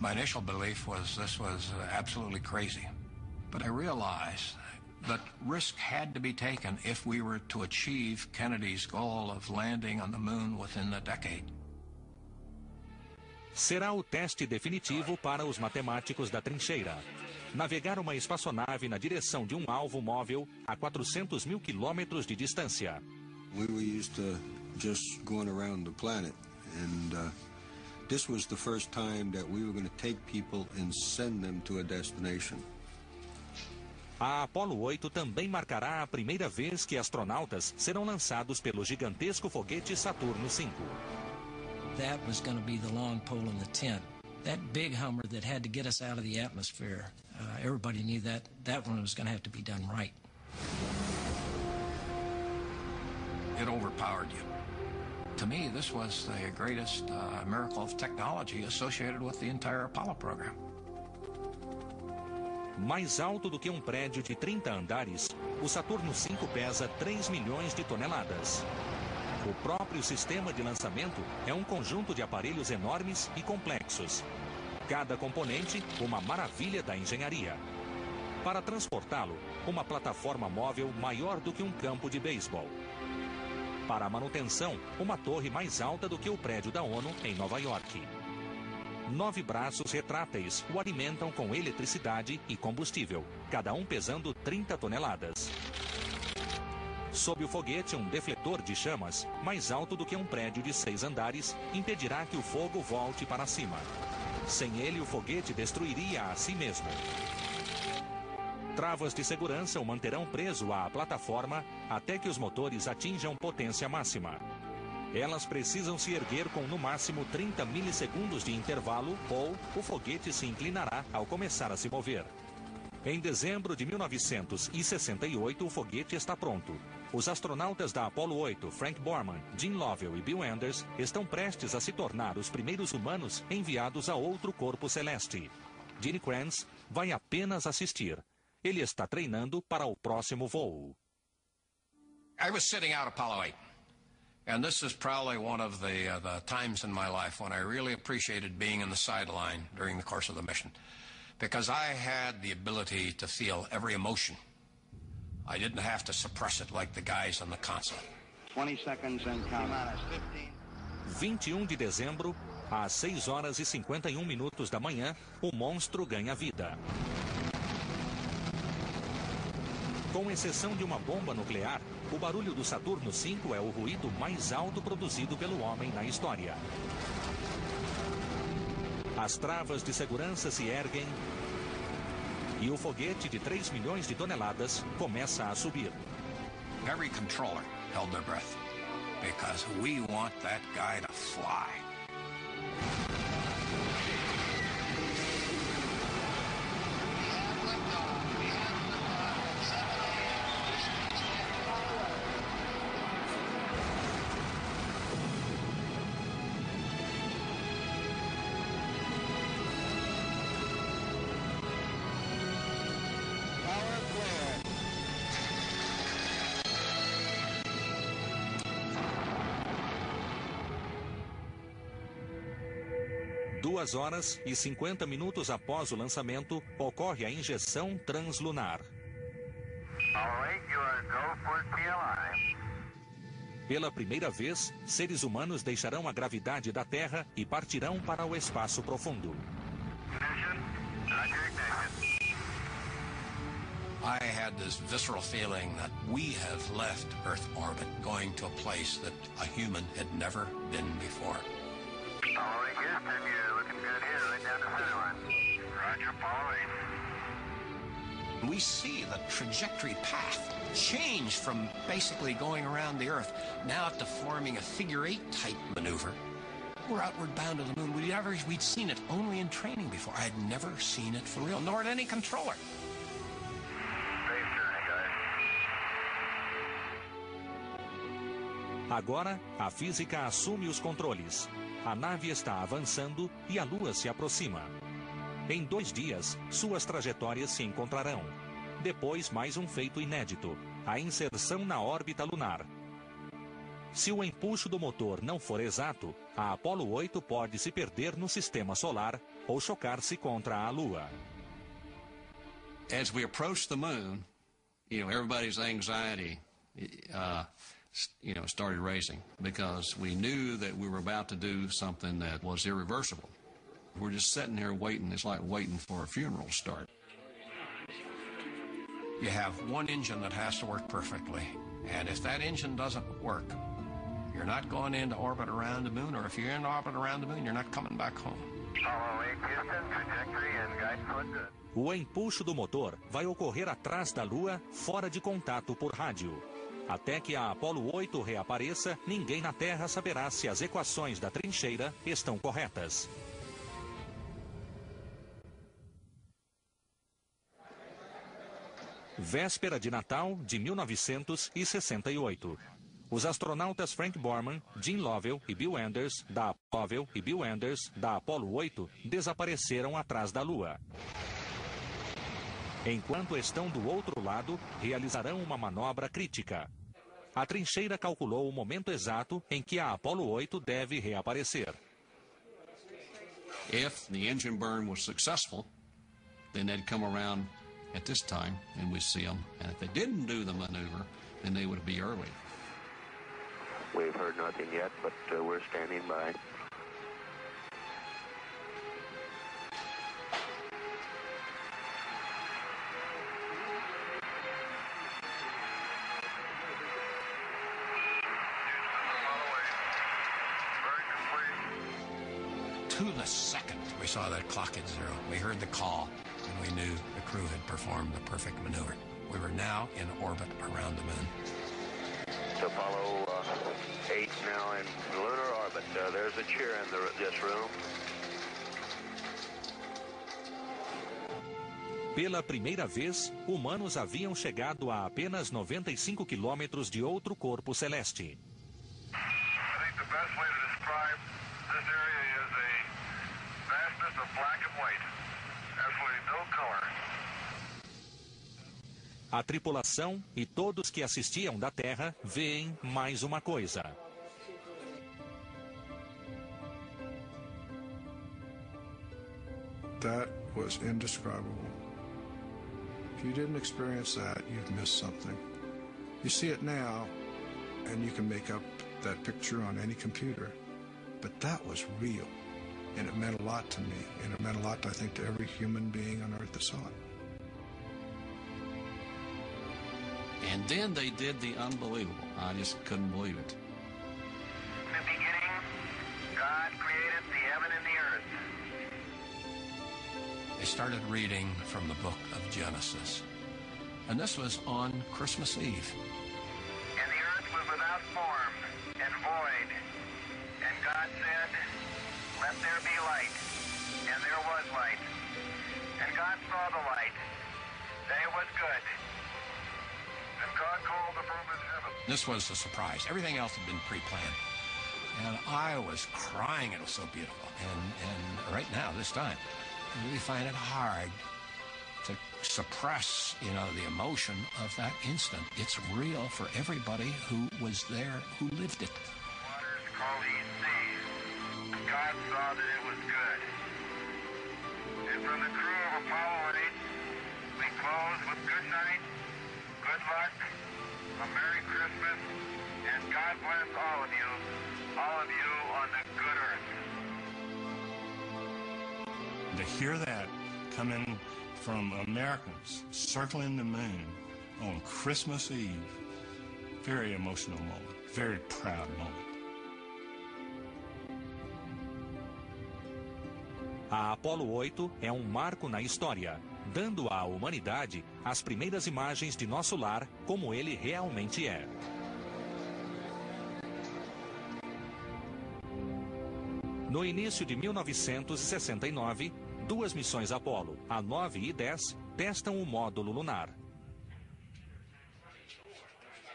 My initial belief was this was absolutely crazy. But I realized that risk had to be taken if we were to achieve Kennedy's goal of landing on the moon within the decade. Será o teste definitivo para os matemáticos da trincheira. Navegar uma espaçonave na direção de um alvo móvel a 400 mil quilômetros de distância. We were used to just going around the planet, and this was the first time that we were going to take people and send them to a destination. A Apollo 8 também marcará a primeira vez que astronautas serão lançados pelo gigantesco foguete Saturno V. That was going to be the long pole in the tent. That big Hummer that had to get us out of the atmosphere. Everybody knew that one was going to have to be done right. It overpowered you. To me, this was the greatest miracle of technology associated with the entire Apollo program. Mais alto do que um prédio de 30 andares, o Saturno V pesa 3 milhões de toneladas. O próprio sistema de lançamento é um conjunto de aparelhos enormes e complexos. Cada componente, uma maravilha da engenharia. Para transportá-lo, uma plataforma móvel maior do que um campo de beisebol. Para a manutenção, uma torre mais alta do que o prédio da ONU em Nova York. 9 braços retráteis o alimentam com eletricidade e combustível, cada um pesando 30 toneladas. Sob o foguete, um defletor de chamas, mais alto do que um prédio de 6 andares, impedirá que o fogo volte para cima. Sem ele, o foguete destruiria a si mesmo. Travas de segurança o manterão preso à plataforma até que os motores atinjam potência máxima. Elas precisam se erguer com no máximo 30 milissegundos de intervalo ou o foguete se inclinará ao começar a se mover. Em dezembro de 1968, o foguete está pronto. Os astronautas da Apollo 8, Frank Borman, Jim Lovell e Bill Anders, estão prestes a se tornar os primeiros humanos enviados a outro corpo celeste. Gene Kranz vai apenas assistir. Ele está treinando para o próximo voo. I was sitting out Apollo 8. And this is probably one of the times in my life when I really appreciated being in the sideline during the course of the mission. Because I had the ability to feel every emotion. I didn't have to suppress it like the guys on the console. 20 seconds and count. 21 de dezembro, às 6 horas e 51 minutos da manhã, o monstro ganha vida. Com exceção de uma bomba nuclear, o barulho do Saturno V é o ruído mais alto produzido pelo homem na história. As travas de segurança se erguem e o foguete de 3 milhões de toneladas começa a subir. Every controller held their breath because we want that guy to fly. Duas horas e 50 minutos após o lançamento, ocorre a injeção translunar. Pela primeira vez, seres humanos deixarão a gravidade da Terra e partirão para o espaço profundo. I had this visceral feeling that we have left Earth orbit going to a place that a human had never been before. Apollo 8 Houston, you're looking good here, right down the center line. Roger, Apollo 8. We see the trajectory path change from basically going around the Earth now to forming a figure-8 type maneuver. We're outward bound to the moon. We'd seen it only in training before. I had never seen it for real, nor at any controller. Agora, a física assume os controles. A nave está avançando e a Lua se aproxima. Em 2 dias, suas trajetórias se encontrarão. Depois, mais um feito inédito: a inserção na órbita lunar. Se o empuxo do motor não for exato, a Apollo 8 pode se perder no sistema solar ou chocar-se contra a Lua. As we approach the moon, everybody's anxiety, started raising because we knew that we were about to do something that was irreversible. We're just sitting here waiting. It's like waiting for a funeral to start. You have one engine that has to work perfectly. And if that engine doesn't work, you're not going into orbit around the moon, or if you're in orbit around the moon, you're not coming back home. Apollo 8 Houston, trajectory and guidance look good. O empuxo do motor vai ocorrer atrás da Lua, fora de contato por rádio. Até que a Apollo 8 reapareça, ninguém na Terra saberá se as equações da trincheira estão corretas. Véspera de Natal de 1968. Os astronautas Frank Borman, Jim Lovell e Bill Anders, da Apollo 8, desapareceram atrás da Lua. Enquanto estão do outro lado, realizarão uma manobra crítica. A trincheira calculou o momento exato em que a Apollo 8 deve reaparecer. If the engine burn was successful, then they'd come around at this time and we'd see them. And if they didn't do the maneuver, then they would be early. We've heard nothing yet, but we're standing by. To the second we saw that clock at 0. We heard the call, and we knew the crew had performed the perfect maneuver. We were now in orbit around the moon. To Apollo 8 now in lunar orbit. There's a cheer in this room. Pela primeira vez, humanos haviam chegado a apenas 95 quilômetros de outro corpo celeste. I think the best way to describe this area is a vastness of black and white. Absolutely no color. A tripulação e todos que assistiam da Terra veem mais uma coisa. That was indescribable. If you didn't experience that, you've missed something. You see it now, and you can make up that picture on any computer. But that was real, and it meant a lot to me, and it meant a lot, I think, to every human being on Earth that saw it. And then they did the unbelievable. I just couldn't believe it. In the beginning, God created the heaven and the earth. They started reading from the book of Genesis. And this was on Christmas Eve. And the earth was without form and void. And God said, let there be light. And there was light. And God saw the light, that it was good. And God called the firmament heaven. This was a surprise. Everything else had been pre-planned. And I was crying. It was so beautiful. And right now, this time, I really find it hard to suppress, the emotion of that instant. It's real for everybody who was there, who lived it. Waters call these seas. God saw that it was good. And from the crew of Apollo 8, we close with good night, good luck, a Merry Christmas, and God bless all of you on the good earth. To hear that coming from Americans circling the moon on Christmas Eve, very emotional moment, very proud moment. A Apollo 8 é um marco na história, dando à humanidade as primeiras imagens de nosso lar como ele realmente é. No início de 1969, duas missões Apollo, a 9 e 10, testam o módulo lunar.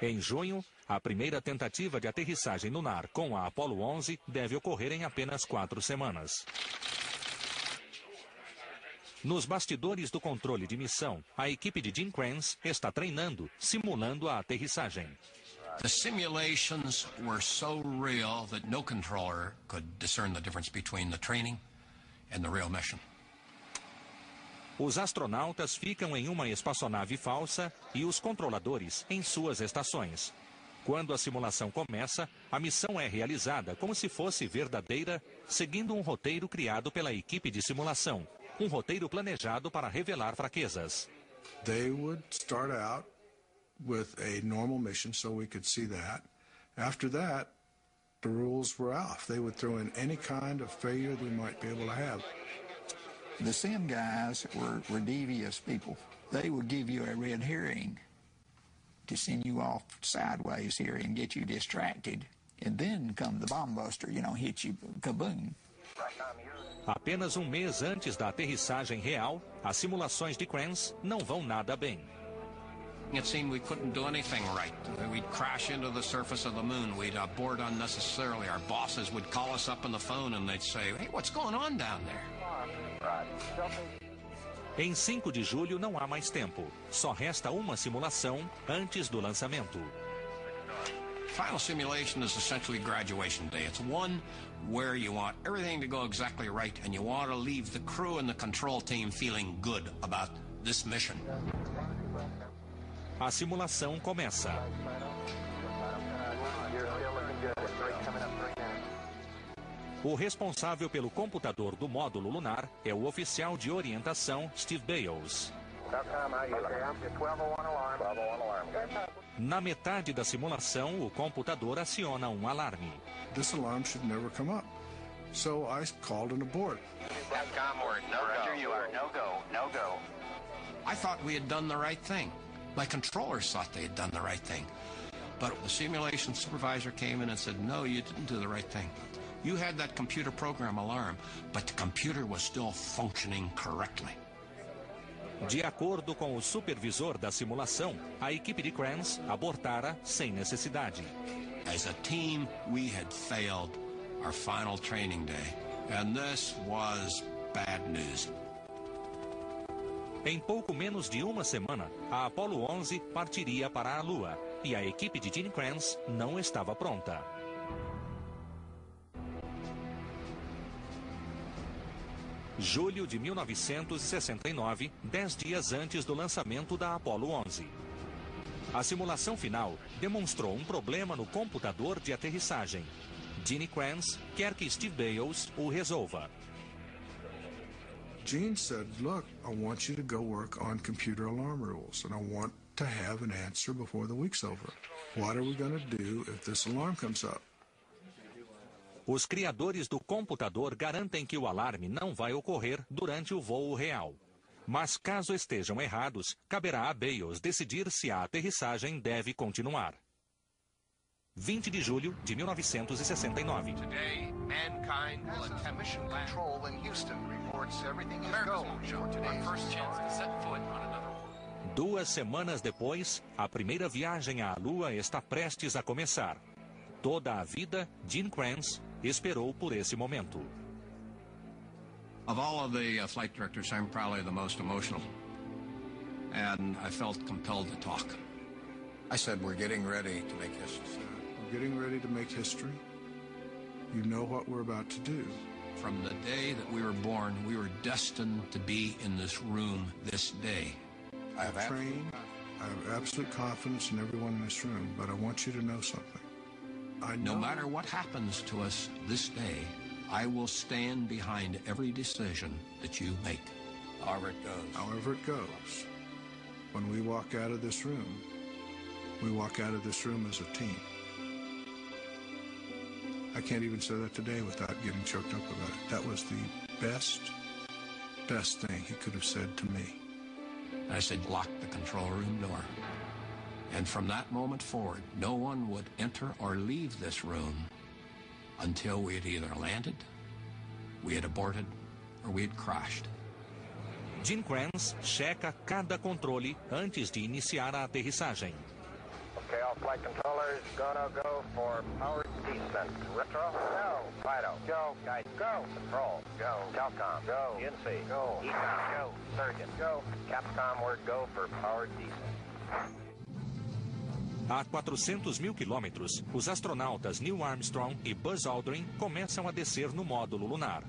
Em junho, a primeira tentativa de aterrissagem lunar com a Apollo 11 deve ocorrer em apenas 4 semanas. Nos bastidores do controle de missão, a equipe de Jim Kranz está treinando, simulando a aterrissagem. The simulations were so real that no controller could discern the difference between the training and the real mission. Os astronautas ficam em uma espaçonave falsa e os controladores em suas estações. Quando a simulação começa, a missão é realizada como se fosse verdadeira, seguindo um roteiro criado pela equipe de simulação. Um roteiro planejado para revelar fraquezas. They would start out with a normal mission so we could see that. After that, the rules were off. They would throw in any kind of failure they might be able to have. The sim guys were devious people. They would give you a red herring to send you off sideways here and get you distracted. And then come the bomb buster, hit you, kaboom. Apenas um mês antes da aterrissagem real, as simulações de Kranz não vão nada bem. It seemed we couldn't do anything right. We'd crash into the surface of the moon. We'd abort unnecessarily. Our bosses would call us up on the phone and they'd say, "Hey, what's going on down there?" Em 5 de julho não há mais tempo. Só resta uma simulação antes do lançamento. Final simulation is essentially graduation day. It's one where you want everything to go exactly right and you want to leave the crew and the control team feeling good about this mission. A simulação começa. O responsável pelo computador do módulo lunar é o oficial de orientação Steve Bales. Na metade da simulação, o computador aciona um alarme. This alarm should never come up. So I called an abort. I thought we had done the right thing. My controllers thought they had done the right thing. But the simulation supervisor came in and said, "No, you didn't do the right thing. You had that computer program alarm, but the computer was still functioning correctly." De acordo com o supervisor da simulação, a equipe de Kranz abortara sem necessidade. As a team, we had failed our final training day, and this was bad news. Em pouco menos de uma semana, a Apollo 11 partiria para a Lua e a equipe de Gene Kranz não estava pronta. Julho de 1969, 10 dias antes do lançamento da Apollo 11. A simulação final demonstrou um problema no computador de aterrissagem. Gene Kranz quer que Steve Bales o resolva. Gene said, "Look, I want you to go work on computer alarm rules, and I want to have an answer before the week's over. What are we going to do if this alarm comes up?" Os criadores do computador garantem que o alarme não vai ocorrer durante o voo real. Mas caso estejam errados, caberá a Bales decidir se a aterrissagem deve continuar. 20 de julho de 1969. Today, mankind will attempt mission control in Houston. Reports everything is go for today's first chance to set foot on another world. 2 semanas depois, a primeira viagem à Lua está prestes a começar. Toda a vida, Gene Kranz esperou por esse momento. Of all of the flight directors, I'm probably the most emotional. And I felt compelled to talk. I said, "We're getting ready to make history." We're getting ready to make history. You know what we're about to do. From the day that we were born, we were destined to be in this room this day. I have absolute confidence in everyone in this room, but I want you to know something. No matter what happens to us this day, I will stand behind every decision that you make. However it goes. However it goes. When we walk out of this room, we walk out of this room as a team. I can't even say that today without getting choked up about it. That was the best thing he could have said to me. I said, "Lock the control room door." And from that moment forward, no one would enter or leave this room until we had either landed, we had aborted, or we had crashed. Gene Kranz checa cada controle antes de iniciar a aterrissagem. Okay, all flight controllers, gonna go for powered descent. Retro, go. Fido, go. Guide, go. Control, go. Telcom, go. INC, go. ECOM, go. Surgeon, go. Capcom, word go for powered descent. A 400 mil quilômetros, os astronautas Neil Armstrong e Buzz Aldrin começam a descer no módulo lunar.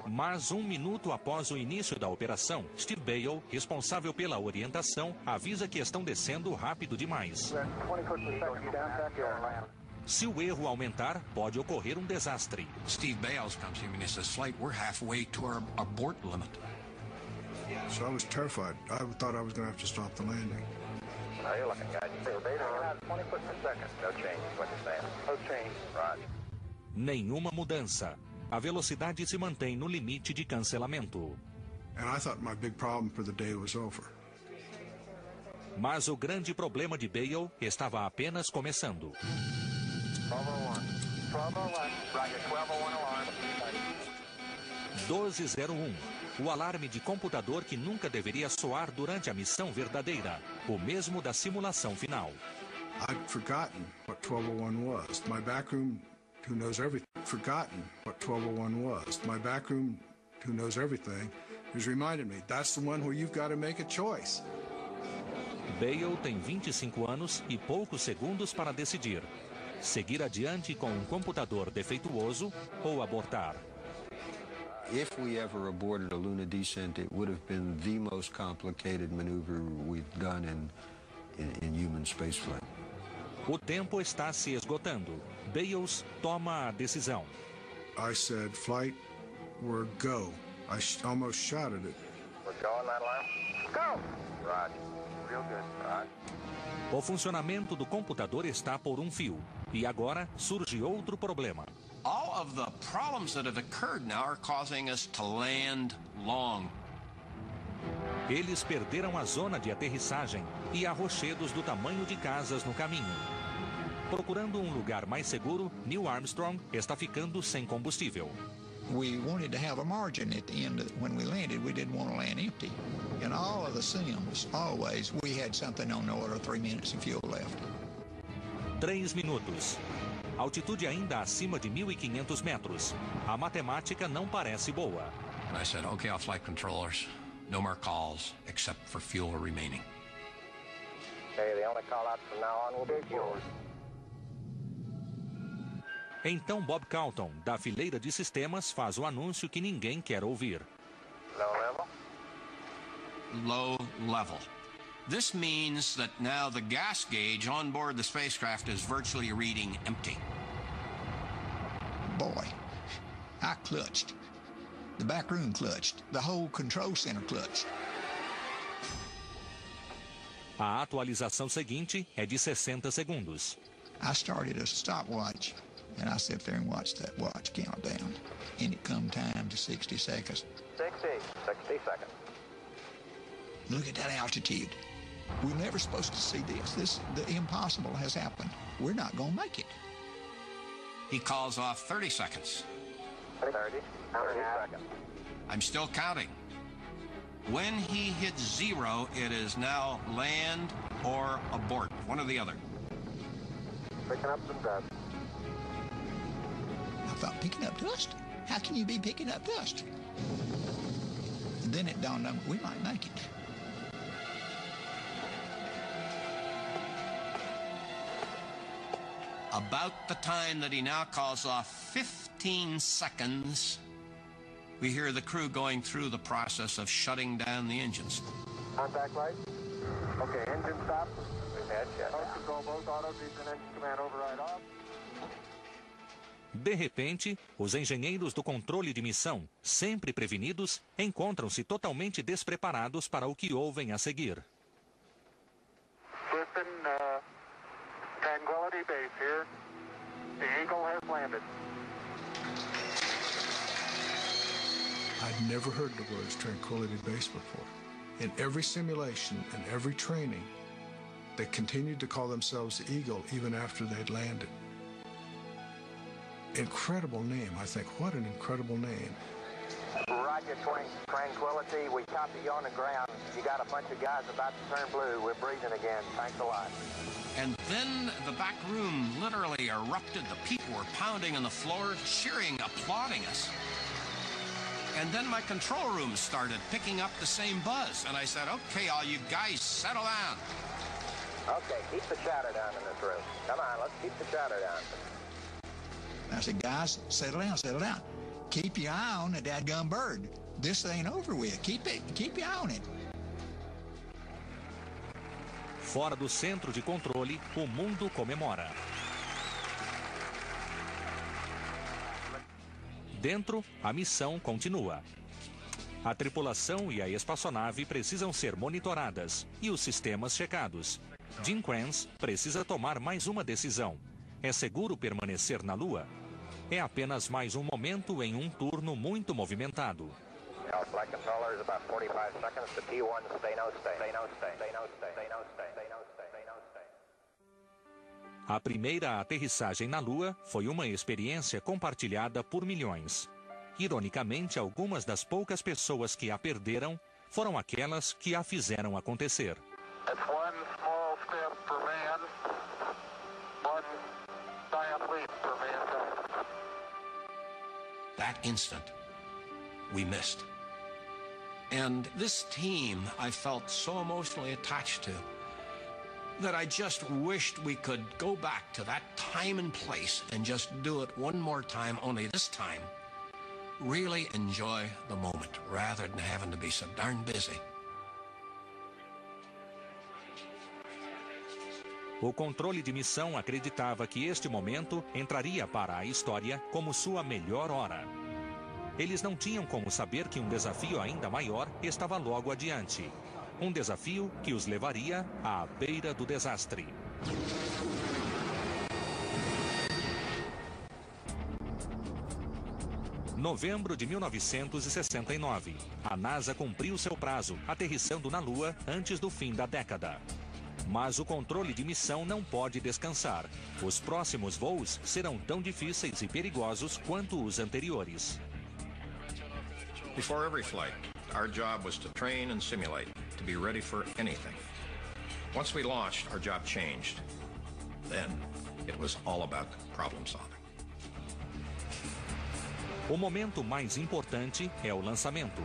Mas 1 minuto após o início da operação, Steve Bale, responsável pela orientação, avisa que estão descendo rápido demais. Se o erro aumentar, pode ocorrer um desastre. Steve Bales comes to me and says, "Flight, we're halfway to our abort limit." So I was terrified. I thought I was going to have to stop the landing. How are you looking, guys? 20 foot per second. No change, is what you're saying. No change. Roger. Nenhuma mudança. A velocidade se mantém no limite de cancelamento. And I thought my big problem for the day was over. Mas o grande problema de Bale estava apenas começando. 1201. O alarme de computador que nunca deveria soar durante a missão verdadeira, o mesmo da simulação final. I'd forgotten what 1201 was. My backroom, who knows everything, forgotten what 1201 was. My backroom, who knows everything, has reminded me, that's the one where you've got to make a choice. Bale tem 25 anos e poucos segundos para decidir. Seguir adiante com um computador defeituoso ou abortar. If we ever aborted a lunar descent, it would have been the most complicated maneuver we've done in human spaceflight. O tempo está se esgotando. Bales toma a decisão. I said, flight, we're go. I almost shouted it. We're going that line? Go! Roger. Real good. Roger. O funcionamento do computador está por um fio. E agora surge outro problema. All of the problems that have occurred now are causing us to land long. Eles perderam a zona de aterrissagem e há rochedos do tamanho de casas no caminho. Procurando um lugar mais seguro, Neil Armstrong está ficando sem combustível. We wanted to have a margin at the end. When we landed, we didn't want to land empty. In all of the sims, always, we had something on the order of 3 minutes of fuel left. 3 minutos. Altitude ainda acima de 1.500 metros. A matemática não parece boa. I said, okay, all flight controllers. No more calls, except for fuel remaining. Okay, the only call out from now on will be yours. Então Bob Calton, da fileira de sistemas, faz o anúncio que ninguém quer ouvir. Low level? Low level. This means that now the gas gauge on board the spacecraft is virtually reading empty. Boy, I clutched. The back room clutched. The whole control center clutched. A atualização seguinte é de 60 segundos. I started a stopwatch, and I sat there and watched that watch count down. And it come time to 60 seconds. 60 seconds. Look at that altitude. We're never supposed to see this. The impossible has happened. We're not going to make it. He calls off 30 seconds. 30 seconds. I'm still counting. When he hits 0, it is now land or abort, one or the other. Picking up some dust. I thought, picking up dust? How can you be picking up dust? And then it dawned on me, we might make it. About the time that he now calls off 15 seconds, we hear the crew going through the process of shutting down the engines. Contact light. Okay, engine stop. Control both auto, engine command override off. De repente, os engenheiros do controle de missão, sempre prevenidos, encontram-se totalmente despreparados para o que ouvem a seguir. Listen, Tranquility Base here. The Eagle has landed. I'd never heard the words Tranquility Base before. In every simulation and every training, they continued to call themselves the Eagle even after they'd landed. Incredible name, I think. What an incredible name. Roger, Tranquility. We copy you on the ground. You got a bunch of guys about to turn blue. We're breathing again. Thanks a lot. And then the back room literally erupted. The people were pounding on the floor, cheering, applauding us. And then my control room started picking up the same buzz. And I said, okay, all you guys, settle down. Okay, keep the chatter down in this room. Come on, let's keep the chatter down. I said, guys, settle down, settle down. Keep your eye on the dadgum bird. This ain't over with. Keep your eye on it. Fora do centro de controle, o mundo comemora. Dentro, a missão continua. A tripulação e a espaçonave precisam ser monitoradas e os sistemas checados. Jim Kranz precisa tomar mais uma decisão. É seguro permanecer na Lua? É apenas mais um momento em um turno muito movimentado. Flight controllers about 45 seconds to T1, stay no stay. Stay no stay. Stay no stay. Stay no stay. Stay no stay. Stay no stay. A primeira aterrissagem na Lua foi uma experiência compartilhada por milhões. Ironicamente, algumas das poucas pessoas que a perderam foram aquelas que a fizeram acontecer. It's one small step for man, one giant leap for mankind. That instant, we missed. And this team I felt so emotionally attached to that I just wished we could go back to that time and place and just do it one more time, only this time really enjoy the moment rather than having to be so darn busy. O controle de missão acreditava que este momento entraria para a história como sua melhor hora. Eles não tinham como saber que um desafio ainda maior estava logo adiante. Um desafio que os levaria à beira do desastre. Novembro de 1969. A NASA cumpriu seu prazo, aterrissando na Lua antes do fim da década. Mas o controle de missão não pode descansar. Os próximos voos serão tão difíceis e perigosos quanto os anteriores. Before every flight, our job was to train and simulate, to be ready for anything. Once we launched, our job changed. Then, it was all about problem solving. O momento mais importante é o lançamento.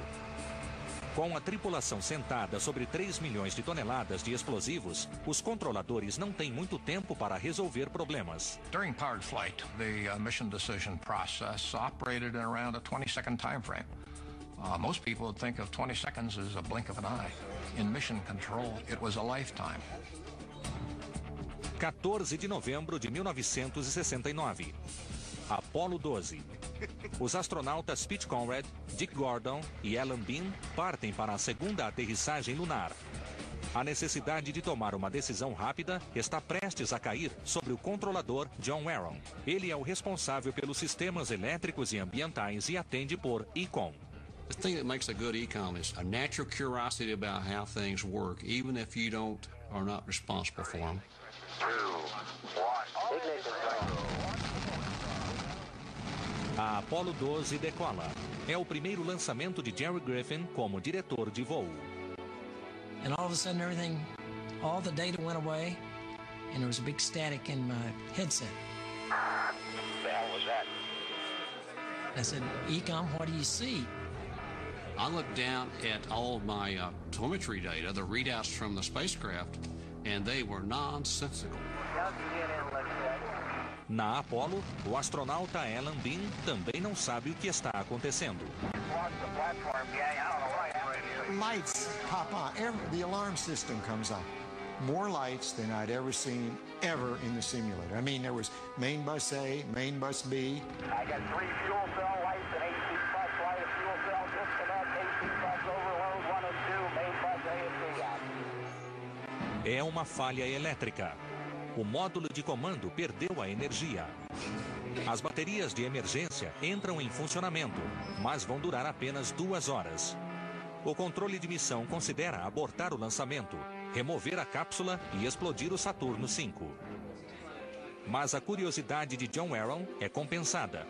Com a tripulação sentada sobre 3 milhões de toneladas de explosivos, os controladores não têm muito tempo para resolver problemas. During powered flight, the mission decision process operated in around a 20-second time frame. Most people would think of 20 seconds as a blink of an eye. In mission control, it was a lifetime. 14 de novembro de 1969. Apollo 12. Os astronautas Pete Conrad, Dick Gordon e Alan Bean partem para a segunda aterrissagem lunar. A necessidade de tomar uma decisão rápida está prestes a cair sobre o controlador John Aaron. Ele é o responsável pelos sistemas elétricos e ambientais e atende por EECOM. The thing that makes a good econ is a natural curiosity about how things work, even if you are not responsible for them. 2, 1. Ignition. A Apollo 12 decola. É o primeiro lançamento de Jerry Griffin como diretor de voo. And all of a sudden everything, all the data went away and there was a big static in my headset. The hell was that? I said, Ecom, what do you see? I looked down at all of my telemetry data, the readouts from the spacecraft, and they were nonsensical. Na Apollo, o astronauta Alan Bean também não sabe o que está acontecendo. Lights pop on. The alarm system comes on. More lights than I'd ever seen ever in the simulator. I mean, there was main bus A, main bus B. I got 3 fuel cell lights, an AC bus light, a fuel cell disconnect, AC bus overload, 1 and 2, main bus A and B. É uma falha elétrica. O módulo de comando perdeu a energia. As baterias de emergência entram em funcionamento, mas vão durar apenas 2 horas. O controle de missão considera abortar o lançamento, remover a cápsula e explodir o Saturno V. Mas a curiosidade de John Aaron é compensada.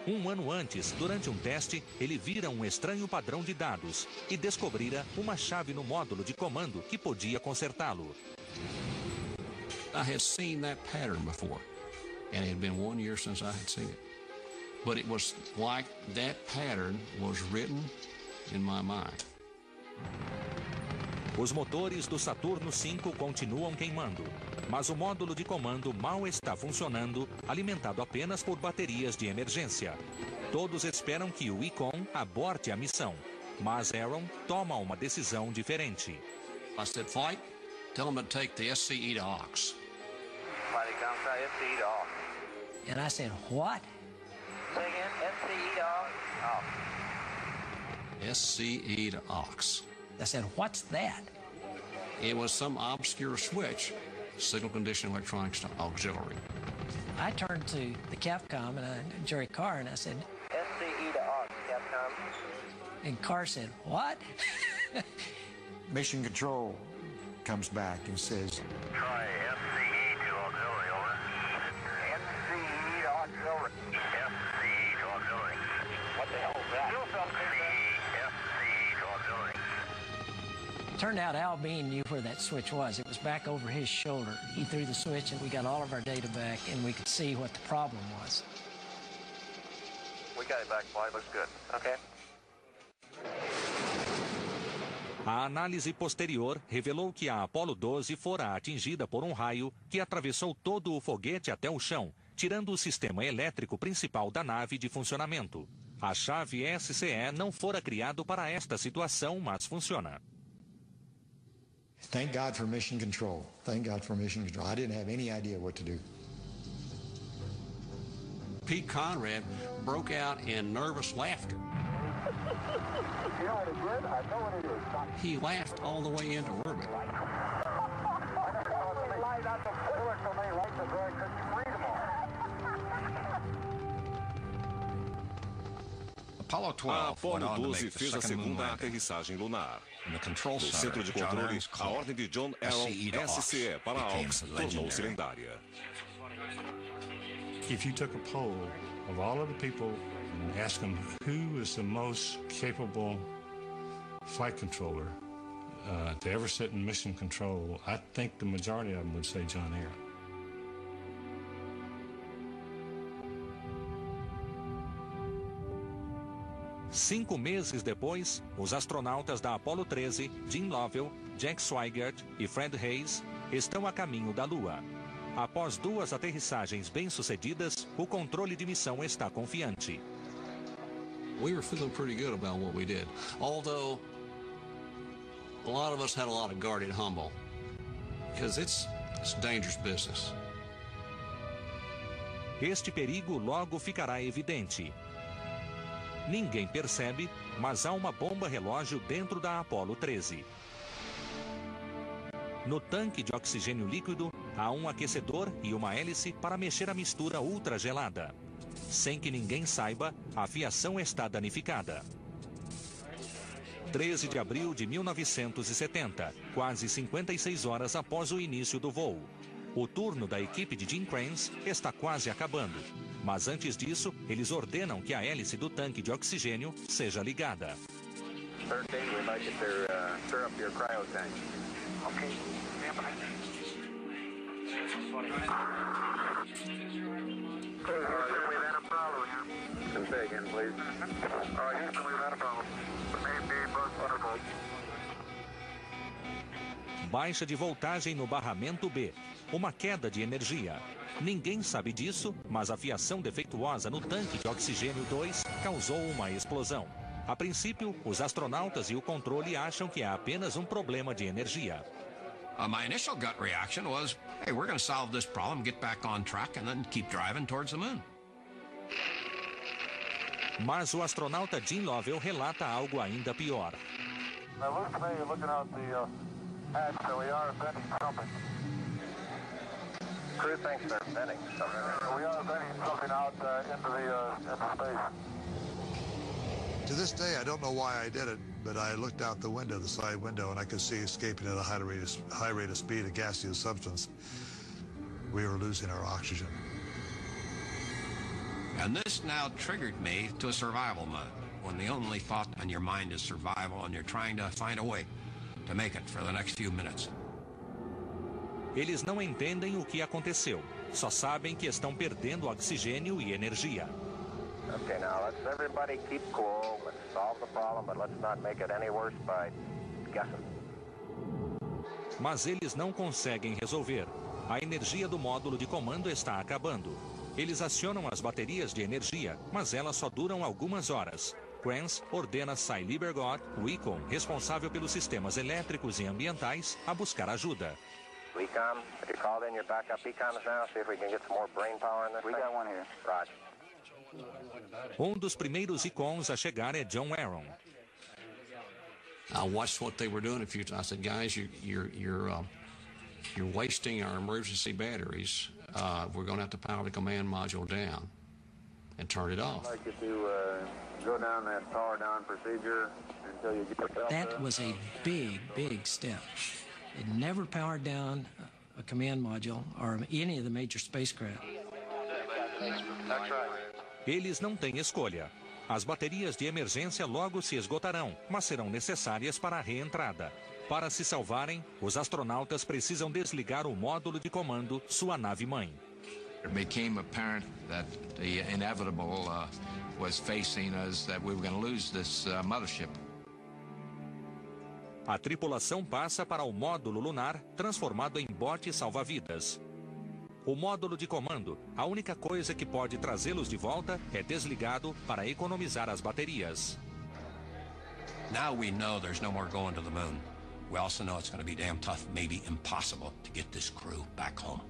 1 ano antes, durante um teste, ele vira um estranho padrão de dados e descobrira uma chave no módulo de comando que podia consertá-lo. I had seen that pattern before, and it had been 1 year since I had seen it. But it was like that pattern was written in my mind. Os motores do Saturno V continuam queimando, mas o módulo de comando mal está funcionando, alimentado apenas por baterias de emergência. Todos esperam que o EECOM aborte a missão, mas Aaron toma uma decisão diferente. I said, flight, tell them to take the SCE to Ox. Flight count SCE to Ox. And I said, what? Say again, SCE to Ox. SCE to Ox. I said, what's that? It was some obscure switch, signal conditioning electronics to auxiliary. I turned to the Capcom and Jerry Carr and I said, SCE to Ox, Capcom. And Carr said, what? Mission Control comes back and says, Try SCE to auxiliary, over. SCE to auxiliary. SCE to auxiliary. What the hell? Turned out Al Bean knew where that switch was. It was back over his shoulder. He threw the switch and we got all of our data back and we could see what the problem was. We got it back, flight looks good. Okay. A análise posterior revelou que a Apollo 12 fora atingida por um raio que atravessou todo o foguete até o chão, tirando o sistema elétrico principal da nave de funcionamento. A chave SCE não fora criado para esta situação, mas funciona. Thank God for mission control. Thank God for mission control. I didn't have any idea what to do. Pete Conrad broke out in nervous laughter. You know what it did? I know what it is. He laughed all the way into orbit. A Apollo 12 fez a segunda aterrissagem lunar. No centro de controle, a ordem de John Aaron SCE para AUX tornou-se lendária. If you took a poll of all of the people and asked them who is the most capable flight controller to ever sit in mission control, I think the majority of them would say John Aaron. Cinco meses depois, os astronautas da Apollo 13, Jim Lovell, Jack Swigert e Fred Hayes, estão a caminho da Lua. Após duas aterrissagens bem-sucedidas, o controle de missão está confiante. We were feeling pretty good about what we did, although a lot of us had a lot of guarded humble, because it's dangerous business. Este perigo logo ficará evidente. Ninguém percebe, mas há uma bomba-relógio dentro da Apollo 13. No tanque de oxigênio líquido, há um aquecedor e uma hélice para mexer a mistura ultragelada. Sem que ninguém saiba, a fiação está danificada. 13 de abril de 1970, quase 56 horas após o início do voo. O turno da equipe de Jim Kranz está quase acabando. Mas antes disso, eles ordenam que a hélice do tanque de oxigênio seja ligada. 13, we'd like you to stir up your cryo tank. Okay. We've had a problem here. Can say again, please. Houston, we've had a problem. Maybe both thunderbolts. Baixa de voltagem no barramento B. Uma queda de energia. Ninguém sabe disso, mas a fiação defeituosa no tanque de oxigênio 2 causou uma explosão. A princípio, os astronautas e o controle acham que é apenas um problema de energia. My initial gut reaction was, hey, we're going to solve this problem, get back on track, and then keep driving towards the moon. Mas o astronauta Jim Lovell relata algo ainda pior. Now, looks to me, looking out the hatch, that we are venting something. Crew thinks they're venting something. We are venting something out into space. To this day, I don't know why I did it, but I looked out the window, the side window, and I could see escaping at a high rate of speed a gaseous substance. We were losing our oxygen. And this now triggered me to a survival mode, when the only thought on your mind is survival and you're trying to find a way to make it for the next few minutes. Eles não entendem o que aconteceu, só sabem que estão perdendo oxigênio e energia. Okay, now let's everybody keep cool. Let's solve the problem, but let's not make it any worse by guessing. Mas eles não conseguem resolver. A energia do módulo de comando está acabando. Eles acionam as baterias de energia, mas elas só duram algumas horas. Kranz ordena Cy Liebergott, o Econ, responsável pelos sistemas elétricos e ambientais, a buscar ajuda. Econ, have you called in your backup econs now? See if we can get some more brain power in this thing. We got one here. Roger. Um dos primeiros icons a chegar é John Aaron. I watched what they were doing a few times. I said, guys, you're wasting our emergency batteries. We're going to have to power the command module down and turn it off. I'd like you to go down that power down procedure until you get yourself That was a big, big step. It never powered down a command module or any of the major spacecraft. That's right. Eles não têm escolha. As baterias de emergência logo se esgotarão, mas serão necessárias para a reentrada. Para se salvarem, os astronautas precisam desligar o módulo de comando, sua nave-mãe. It became apparent that the inevitable was facing us, that we were going to lose this mothership. A tripulação passa para o módulo lunar, transformado em bote salva-vidas. O módulo de comando, a única coisa que pode trazê-los de volta, é desligado para economizar as baterias. Now we know there's no more going to the moon. We also know it's going to be damn tough, maybe impossible, to get this crew back home.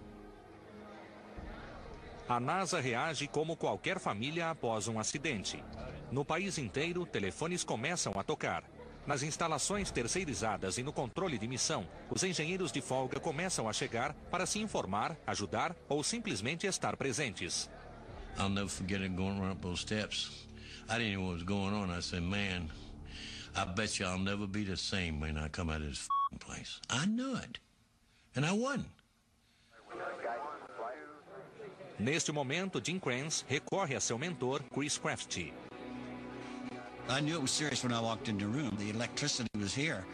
A NASA reage como qualquer família após um acidente. No país inteiro, telefones começam a tocar. Nas instalações terceirizadas e no controle de missão, os engenheiros de folga começam a chegar para se informar, ajudar ou simplesmente estar presentes. I'll never forget it going up those steps. I didn't know what was going on. I said, man, I bet you I'll never be the same when I come out of this place. I knew it. And I won. Neste momento, Gene Kranz recorre a seu mentor, Chris Kraft. I knew it was serious when I walked into the room. The electricity was here.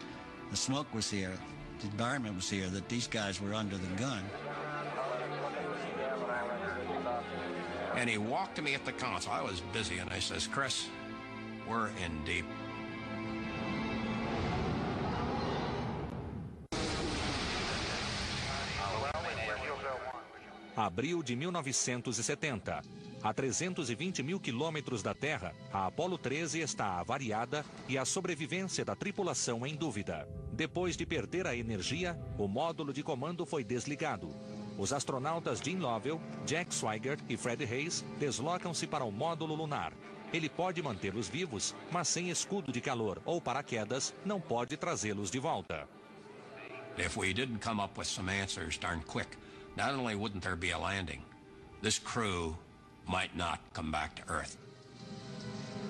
The smoke was here. The environment was here, that these guys were under the gun. And he walked to me at the console. I was busy, and I says, Chris, we're in deep. Abril de 1970. A 320 mil quilômetros da Terra, a Apollo 13 está avariada e a sobrevivência da tripulação em dúvida. Depois de perder a energia, o módulo de comando foi desligado. Os astronautas Gene Lovell, Jack Swigert e Fred Hayes deslocam-se para o módulo lunar. Ele pode mantê-los vivos, mas sem escudo de calor ou paraquedas, não pode trazê-los de volta. If we didn't come up with some answers darn quick, not only wouldn't there be a landing, this crew might not come back to Earth.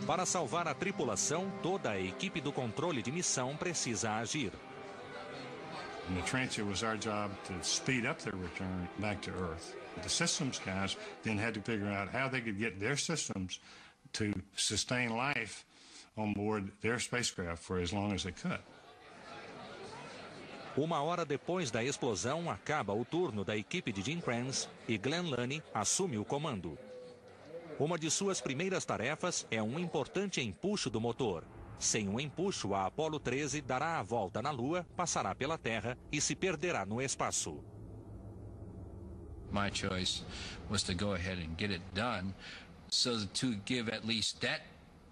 Para salvar a tripulação, toda a equipe do controle de missão precisa agir. In the trench, it was our job to speed up their return back to Earth. The systems guys then had to figure out how they could get their systems to sustain life on board their spacecraft for as long as they could. Uma hora depois da explosão, acaba o turno da equipe de Gene Kranz e Glenn Lunney assume o comando. Uma de suas primeiras tarefas é um importante empuxo do motor. Sem um empuxo, a Apollo 13 dará a volta na Lua, passará pela Terra e se perderá no espaço. My choice was to go ahead and get it done so to give at least that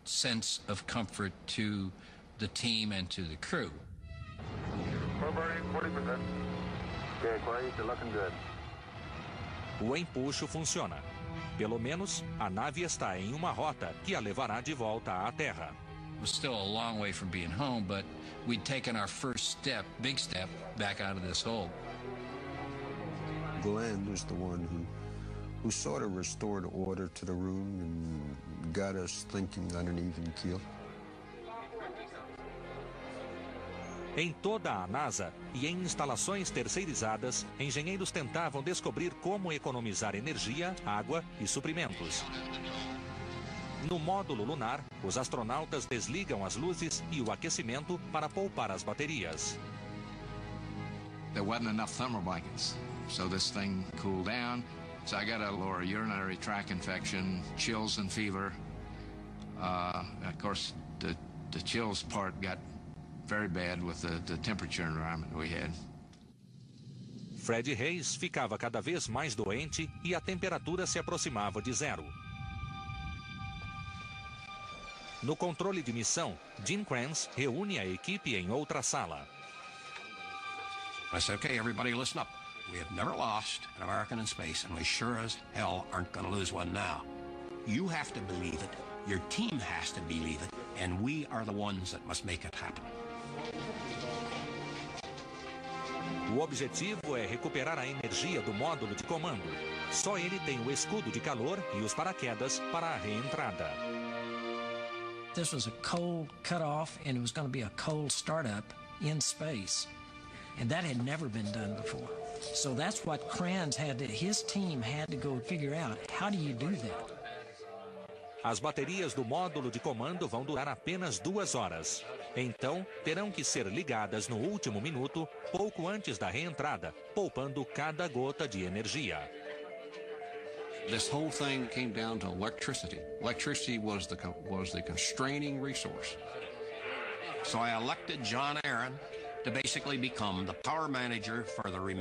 sense of comfort to the team and to the crew. We're burning 40%. Okay, Aquarius, you're looking good. O empuxo funciona. Pelo menos, a nave está em uma rota que a levará de volta à Terra. It was still a long way from being home, but we'd taken our first step, big step, back out of this hole. Glenn was the one who sort of restored order to the room and got us thinking on an even keel. Em toda a NASA e em instalações terceirizadas, engenheiros tentavam descobrir como economizar energia, água e suprimentos. No módulo lunar, os astronautas desligam as luzes e o aquecimento para poupar as baterias. There wasn't enough thermal blankets, so this thing cooled down. So I got a lower urinary tract infection, chills and fever. Of course, the chills part got very bad with the temperature environment we had. Fred Hayes ficava cada vez mais doente e a temperatura se aproximava de zero. No controle de missão, Gene Kranz reúne a equipe em outra sala. I said, okay, everybody listen up. We have never lost an American in space, and we sure as hell aren't going to lose one now. You have to believe it, your team has to believe it, and we are the ones that must make it happen. O objetivo é recuperar a energia do módulo de comando. Só ele tem o escudo de calor e os paraquedas para a reentrada. This was a cold cutoff, and it was going to be a cold startup in space. And that had never been done before. So that's what Kranz his team had to go figure out. How do you do that? As baterias do módulo de comando vão durar apenas 2 horas. Então, terão que ser ligadas no último minuto, pouco antes da reentrada, poupando cada gota de energia. This whole thing came down to electricity. Electricity was the constraining resource. So I elected John Aaron to basically become the power manager for the remaining